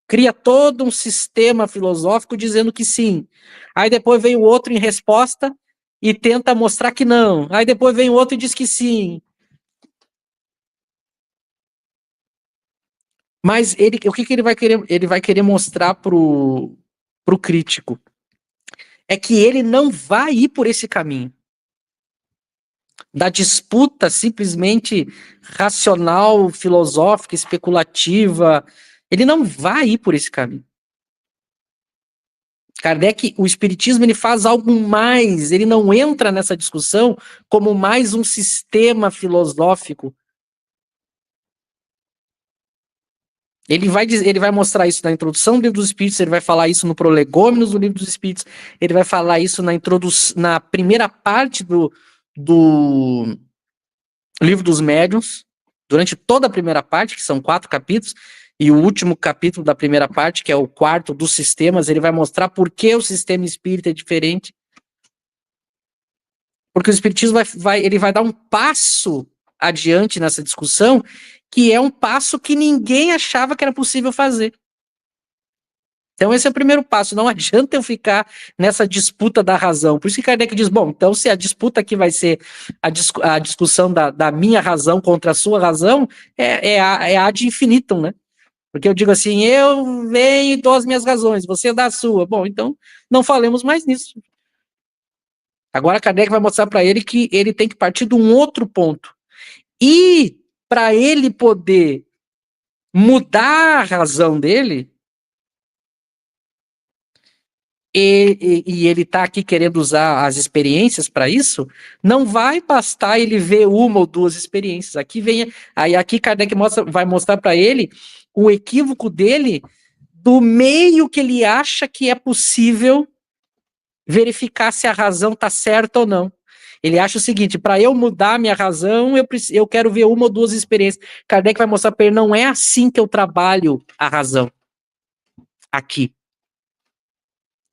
cria todo um sistema filosófico dizendo que sim. Aí depois vem o outro em resposta e tenta mostrar que não. Aí depois vem o outro e diz que sim. Mas o que ele vai querer? Ele vai querer mostrar pro crítico é que ele não vai ir por esse caminho da disputa simplesmente racional, filosófica, especulativa. Ele não vai ir por esse caminho. Kardec, o Espiritismo, ele faz algo mais, ele não entra nessa discussão como mais um sistema filosófico. Ele vai mostrar isso na introdução do Livro dos Espíritos, ele vai falar isso no Prolegômenos do Livro dos Espíritos, ele vai falar isso na primeira parte do Livro dos Médiuns, durante toda a primeira parte, que são 4 capítulos, e o último capítulo da primeira parte, que é o 4º dos sistemas, ele vai mostrar por que o sistema espírita é diferente. Porque o Espiritismo ele vai dar um passo adiante nessa discussão, que é um passo que ninguém achava que era possível fazer. Então esse é o primeiro passo, não adianta eu ficar nessa disputa da razão. Por isso que Kardec diz, bom, então se a disputa aqui vai ser a discussão da minha razão contra a sua razão, é ad infinitum, né? Porque eu digo assim, eu venho e dou as minhas razões, você dá a sua. Bom, então não falemos mais nisso. Agora Kardec vai mostrar para ele que ele tem que partir de um outro ponto. E para ele poder mudar a razão dele, e ele está aqui querendo usar as experiências para isso, não vai bastar ele ver uma ou duas experiências. Aqui Kardec vai mostrar para ele o equívoco dele do meio que ele acha que é possível verificar se a razão está certa ou não. Ele acha o seguinte, para eu mudar a minha razão, eu quero ver uma ou duas experiências. Kardec vai mostrar para ele, não é assim que eu trabalho a razão. Aqui.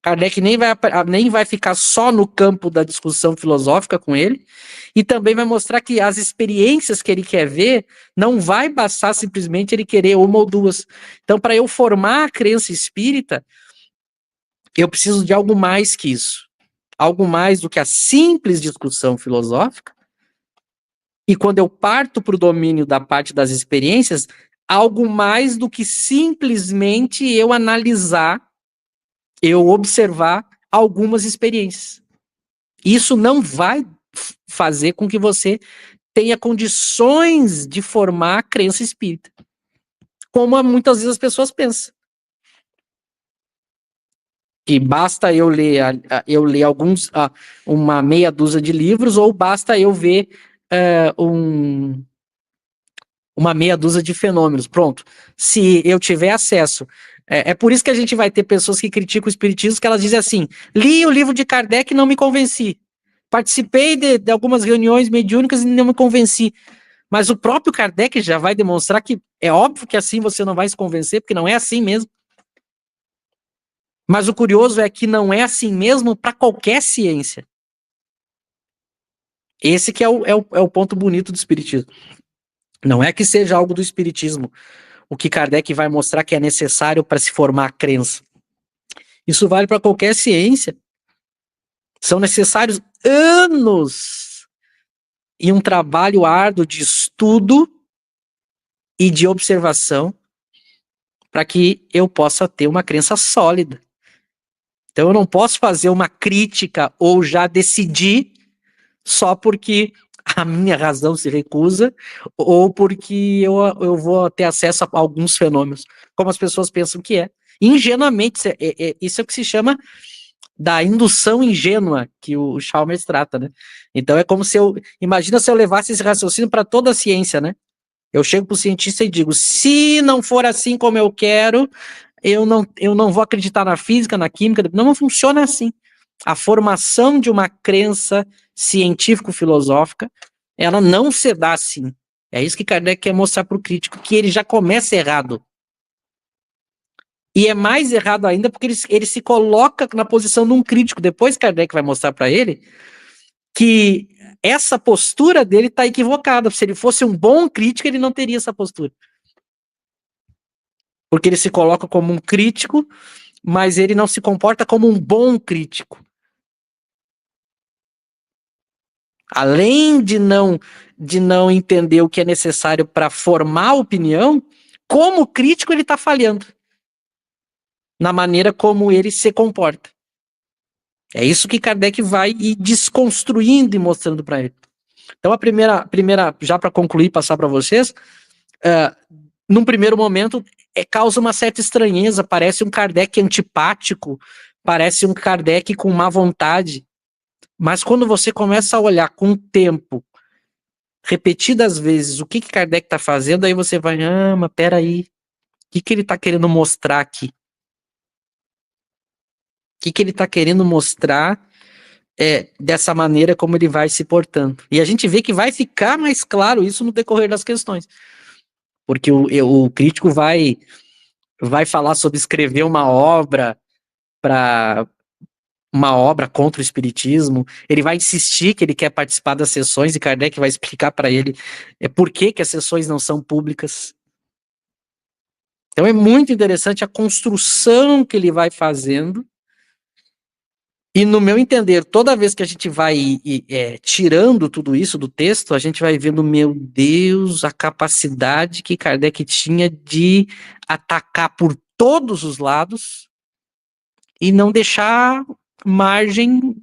Kardec nem vai ficar só no campo da discussão filosófica com ele, e também vai mostrar que as experiências que ele quer ver, não vai bastar simplesmente ele querer uma ou duas. Então, para eu formar a crença espírita, eu preciso de algo mais que isso. Algo mais do que a simples discussão filosófica. E quando eu parto para o domínio da parte das experiências, algo mais do que simplesmente eu analisar, eu observar algumas experiências. Isso não vai fazer com que você tenha condições de formar a crença espírita, como muitas vezes as pessoas pensam. Que basta eu ler uma meia dúzia de livros, ou basta eu ver uma meia dúzia de fenômenos. Pronto. Se eu tiver acesso. É por isso que a gente vai ter pessoas que criticam o espiritismo, que elas dizem assim, li o livro de Kardec e não me convenci. Participei de algumas reuniões mediúnicas e não me convenci. Mas o próprio Kardec já vai demonstrar que é óbvio que assim você não vai se convencer, porque não é assim mesmo. Mas o curioso é que não é assim mesmo para qualquer ciência. Esse que é o ponto bonito do espiritismo. Não é que seja algo do espiritismo o que Kardec vai mostrar que é necessário para se formar a crença. Isso vale para qualquer ciência. São necessários anos e um trabalho árduo de estudo e de observação para que eu possa ter uma crença sólida. Então eu não posso fazer uma crítica ou já decidir só porque a minha razão se recusa ou porque eu vou ter acesso a alguns fenômenos, como as pessoas pensam que é. Ingenuamente, isso é o que se chama da indução ingênua que o Chalmers trata, né? Então é como se imagina se eu levasse esse raciocínio para toda a ciência, né? Eu chego para o cientista e digo, se não for assim como eu quero, eu não vou acreditar na física, na química, não funciona assim. A formação de uma crença científico-filosófica, ela não se dá assim. É isso que Kardec quer mostrar para o crítico, que ele já começa errado. E é mais errado ainda porque ele se coloca na posição de um crítico. Depois Kardec vai mostrar para ele que essa postura dele está equivocada. Se ele fosse um bom crítico, ele não teria essa postura. Porque ele se coloca como um crítico, mas ele não se comporta como um bom crítico. Além de não entender o que é necessário para formar opinião, como crítico ele está falhando na maneira como ele se comporta. É isso que Kardec vai ir desconstruindo e mostrando para ele. Então a primeira já para concluir, passar para vocês, num primeiro momento causa uma certa estranheza, parece um Kardec antipático, parece um Kardec com má vontade, mas quando você começa a olhar com o tempo, repetidas vezes, o que Kardec está fazendo, aí você vai, mas peraí, o que ele está querendo mostrar aqui? O que ele está querendo mostrar dessa maneira como ele vai se portando? E a gente vê que vai ficar mais claro isso no decorrer das questões. Porque o crítico vai falar sobre escrever uma obra contra o espiritismo, ele vai insistir que ele quer participar das sessões e Kardec vai explicar para ele por que as sessões não são públicas. Então é muito interessante a construção que ele vai fazendo. E no meu entender, toda vez que a gente vai tirando tudo isso do texto, a gente vai vendo, meu Deus, a capacidade que Kardec tinha de atacar por todos os lados e não deixar margem,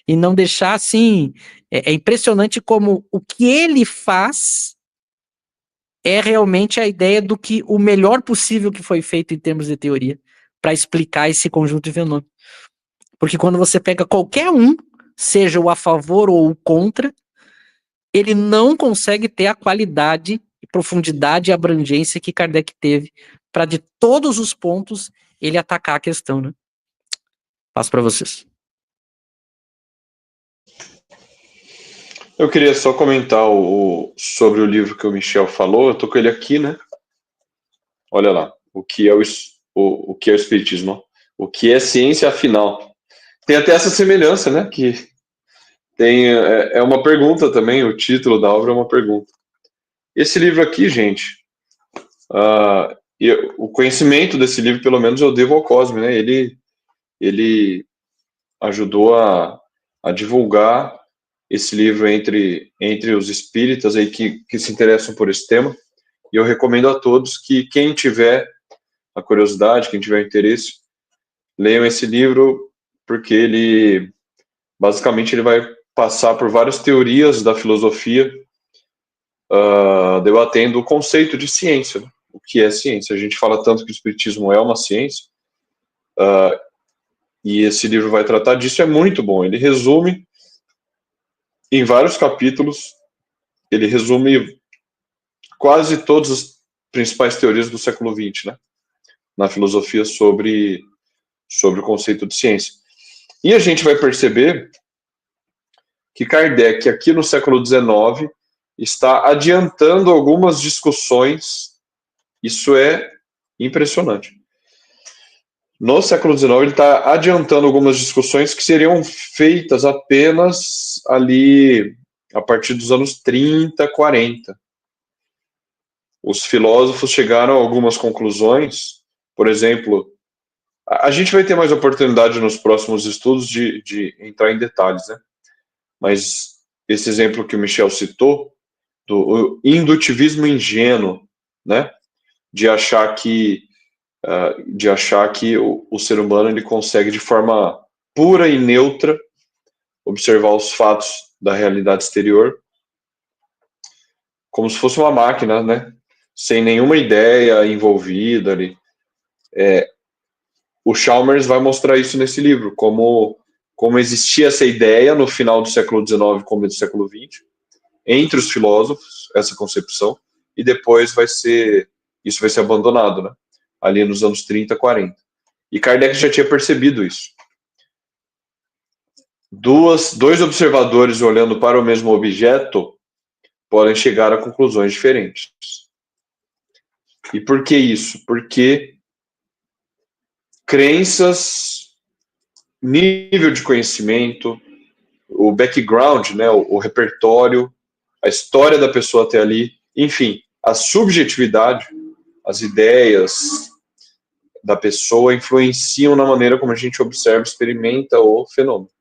e não deixar assim, é impressionante como o que ele faz é realmente a ideia do que o melhor possível que foi feito em termos de teoria para explicar esse conjunto de fenômenos. Porque quando você pega qualquer um, seja o a favor ou o contra, ele não consegue ter a qualidade, profundidade e abrangência que Kardec teve para de todos os pontos ele atacar a questão, né? Passo para vocês. Eu queria só comentar sobre o livro que o Michel falou. Eu tô com ele aqui, né? Olha lá, o que é o Espiritismo? O que é ciência afinal? Tem até essa semelhança, né? Que é uma pergunta também, o título da obra é uma pergunta. Esse livro aqui, gente, o conhecimento desse livro, pelo menos, eu devo ao Cosme, né? Ele ajudou a divulgar esse livro entre os espíritas aí que se interessam por esse tema. E eu recomendo a todos que quem tiver a curiosidade, quem tiver interesse, leiam esse livro, porque ele vai passar por várias teorias da filosofia, debatendo o conceito de ciência, né? O que é ciência. A gente fala tanto que o espiritismo é uma ciência, e esse livro vai tratar disso, é muito bom. Ele resume, em vários capítulos, ele resume quase todas as principais teorias do século XX, né? Na filosofia sobre o conceito de ciência. E a gente vai perceber que Kardec, aqui no século XIX, está adiantando algumas discussões. Isso é impressionante. no século XIX ele está adiantando algumas discussões que seriam feitas apenas ali a partir dos anos 30, 40. Os filósofos chegaram a algumas conclusões, por exemplo, a gente vai ter mais oportunidade nos próximos estudos de entrar em detalhes, né? Mas esse exemplo que o Michel citou, do indutivismo ingênuo, né? De achar que o ser humano ele consegue de forma pura e neutra observar os fatos da realidade exterior como se fosse uma máquina, né? Sem nenhuma ideia envolvida ali. O Chalmers vai mostrar isso nesse livro, como existia essa ideia no final do século XIX, começo do século XX, entre os filósofos, essa concepção, e depois isso vai ser abandonado, né? Ali nos anos 30, 40. E Kardec já tinha percebido isso. Dois observadores olhando para o mesmo objeto podem chegar a conclusões diferentes. E por que isso? Porque crenças, nível de conhecimento, o background, né, o repertório, a história da pessoa até ali, enfim, a subjetividade, as ideias da pessoa influenciam na maneira como a gente observa, experimenta o fenômeno.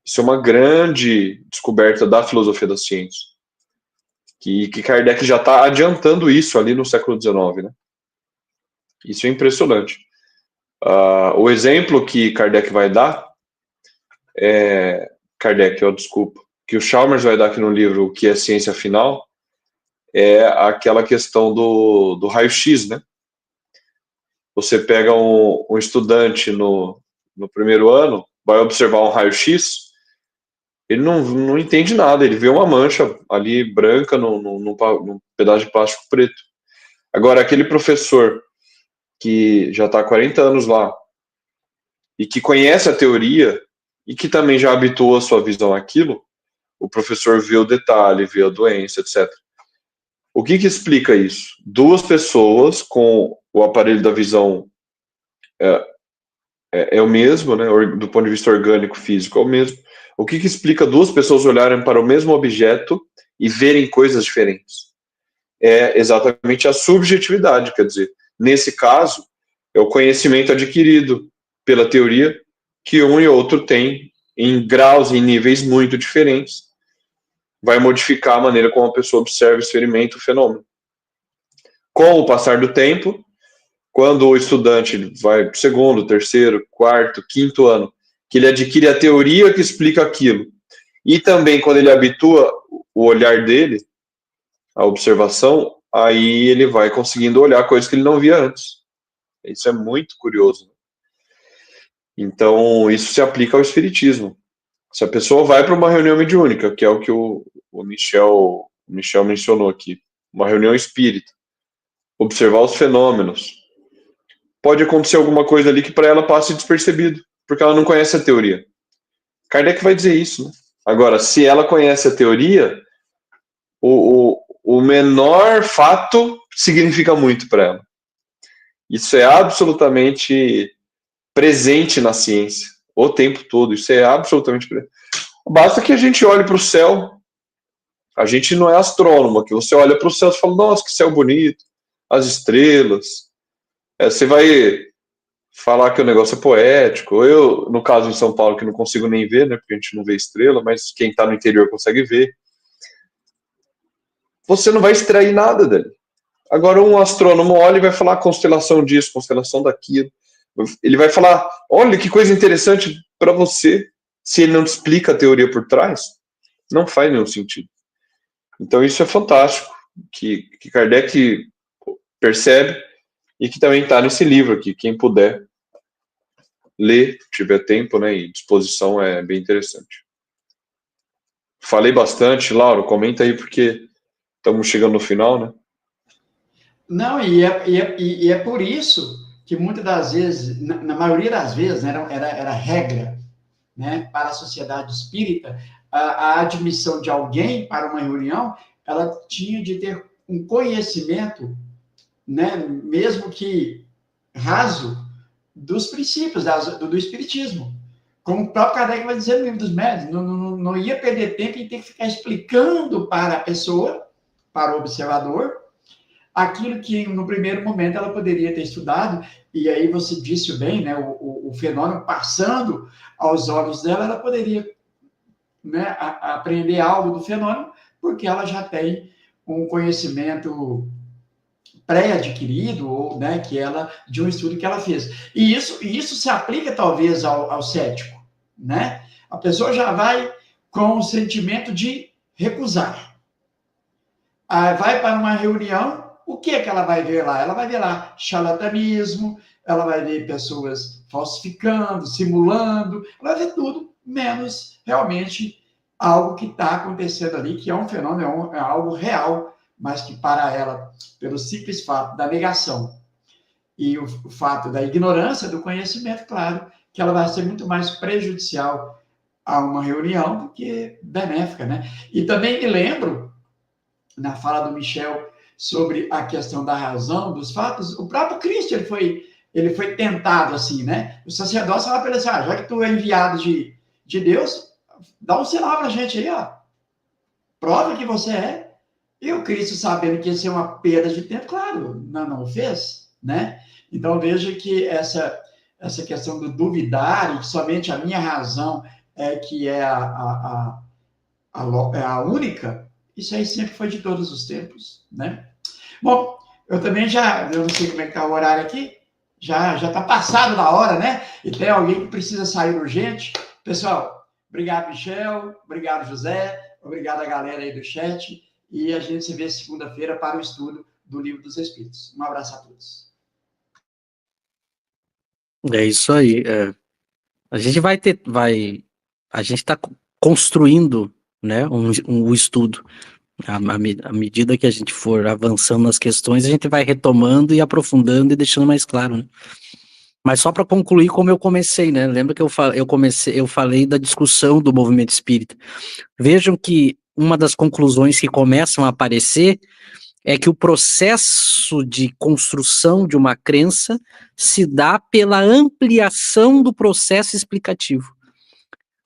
Isso é uma grande descoberta da filosofia da ciência, que Kardec já está adiantando isso ali no século XIX, né? Isso é impressionante. O exemplo que Kardec vai dar que o Chalmers vai dar aqui no livro O que é Ciência Final, é aquela questão do raio-x, né? Você pega um estudante no primeiro ano, vai observar um raio-x, ele não entende nada, ele vê uma mancha ali branca num pedaço de plástico preto. Agora, aquele professor que já está há 40 anos lá e que conhece a teoria e que também já habituou a sua visão àquilo, o professor vê o detalhe, vê a doença, etc. O que explica isso? Duas pessoas com o aparelho da visão é o mesmo, né? Do ponto de vista orgânico, físico, é o mesmo. O que explica duas pessoas olharem para o mesmo objeto e verem coisas diferentes? É exatamente a subjetividade, quer dizer, nesse caso, é o conhecimento adquirido pela teoria que um e outro têm em graus e níveis muito diferentes. Vai modificar a maneira como a pessoa observa e experimenta o fenômeno. Com o passar do tempo, quando o estudante vai para o segundo, terceiro, quarto, quinto ano, que ele adquire a teoria que explica aquilo, e também quando ele habitua o olhar dele, a observação, aí ele vai conseguindo olhar coisas que ele não via antes. Isso é muito curioso. Então, isso se aplica ao espiritismo. Se a pessoa vai para uma reunião mediúnica, que é o que o Michel mencionou aqui, uma reunião espírita, observar os fenômenos, pode acontecer alguma coisa ali que para ela passe despercebido, porque ela não conhece a teoria. Kardec vai dizer isso, né? Agora, se ela conhece a teoria, o menor fato significa muito para ela. Isso é absolutamente presente na ciência, o tempo todo. Isso é absolutamente presente. Basta que a gente olhe para o céu. A gente não é astrônomo, que você olha para o céu e fala, nossa, que céu bonito, as estrelas. Você vai falar que o negócio é poético. Eu, no caso em São Paulo, que não consigo nem ver, né, porque a gente não vê estrela, mas quem está no interior consegue ver. Você não vai extrair nada dele. Agora, um astrônomo olha e vai falar constelação disso, constelação daquilo. Ele vai falar, olha que coisa interessante para você. Se ele não te explica a teoria por trás, não faz nenhum sentido. Então, isso é fantástico, que Kardec percebe e que também está nesse livro aqui. Quem puder ler, tiver tempo, né, e disposição, é bem interessante. Falei bastante, Lauro, comenta aí, porque estamos chegando no final, né? Não, e é por isso que muitas das vezes, na maioria das vezes, né, era regra, né, para a sociedade espírita, a admissão de alguém para uma reunião, ela tinha de ter um conhecimento, né, mesmo que raso, dos princípios do Espiritismo. Como o próprio Kardec vai dizer no Livro dos Médiuns, não ia perder tempo em ter que ficar explicando para a pessoa, para o observador, aquilo que no primeiro momento ela poderia ter estudado, e aí você disse bem, né, o fenômeno passando aos olhos dela, ela poderia, né, aprender algo do fenômeno, porque ela já tem um conhecimento pré-adquirido, ou, né, de um estudo que ela fez. E isso se aplica talvez ao cético, né? A pessoa já vai com o sentimento de recusar. Vai para uma reunião, o que é que ela vai ver lá? Ela vai ver lá charlatanismo, ela vai ver pessoas falsificando, simulando, ela vai ver tudo, menos realmente algo que está acontecendo ali, que é um fenômeno, é algo real, mas que para ela, pelo simples fato da negação e o fato da ignorância do conhecimento, claro, que ela vai ser muito mais prejudicial a uma reunião do que benéfica, né? E também me lembro, na fala do Michel, sobre a questão da razão, dos fatos, o próprio Cristo, ele foi tentado assim, né? O sacerdócio fala para ele assim, já que tu é enviado de Deus, dá um sinal para a gente aí, ó. Prova que você é. E o Cristo, sabendo que ia ser uma perda de tempo, claro, não fez, né? Então, veja que essa questão do duvidar e que somente a minha razão é que é a única, isso aí sempre foi de todos os tempos, né? Bom, eu não sei como é que está o horário aqui, já está passado da hora, né? E tem alguém que precisa sair urgente. Pessoal, obrigado, Michel, obrigado, José, obrigado a galera aí do chat. E a gente se vê segunda-feira para o estudo do Livro dos Espíritos. Um abraço a todos. É isso aí. A gente a gente está construindo, né, um estudo. À medida que a gente for avançando nas questões, a gente vai retomando e aprofundando e deixando mais claro, né? Mas só para concluir como eu comecei, né? Lembra que eu falei da discussão do movimento espírita. Vejam que uma das conclusões que começam a aparecer é que o processo de construção de uma crença se dá pela ampliação do processo explicativo.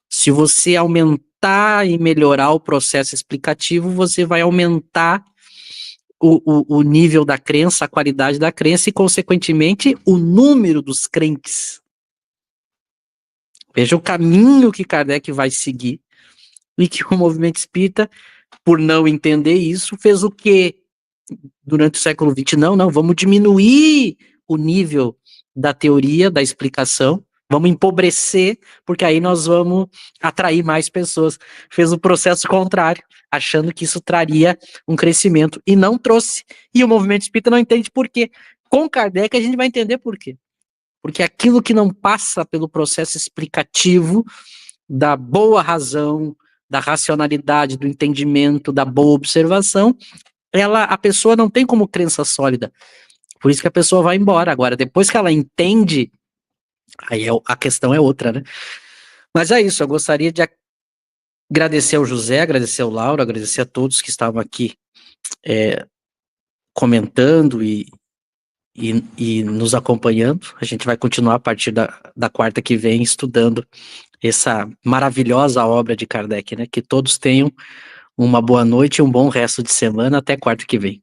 Se você aumentar e melhorar o processo explicativo, você vai aumentar o nível da crença, a qualidade da crença e, consequentemente, o número dos crentes. Veja o caminho que Kardec vai seguir e que o movimento espírita, por não entender isso, fez o quê? Durante o século XX, não, vamos diminuir o nível da teoria, da explicação, vamos empobrecer, porque aí nós vamos atrair mais pessoas. Fez o processo contrário, achando que isso traria um crescimento, e não trouxe. E o movimento espírita não entende por quê. Com Kardec a gente vai entender por quê. Porque aquilo que não passa pelo processo explicativo da boa razão, da racionalidade, do entendimento, da boa observação, a pessoa não tem como crença sólida. Por isso que a pessoa vai embora. Agora, depois que ela entende, aí a questão é outra, né? Mas é isso, eu gostaria de agradecer ao José, agradecer ao Lauro, agradecer a todos que estavam aqui comentando e nos acompanhando. A gente vai continuar a partir da quarta que vem estudando essa maravilhosa obra de Kardec, né? Que todos tenham uma boa noite e um bom resto de semana. Até quarta que vem.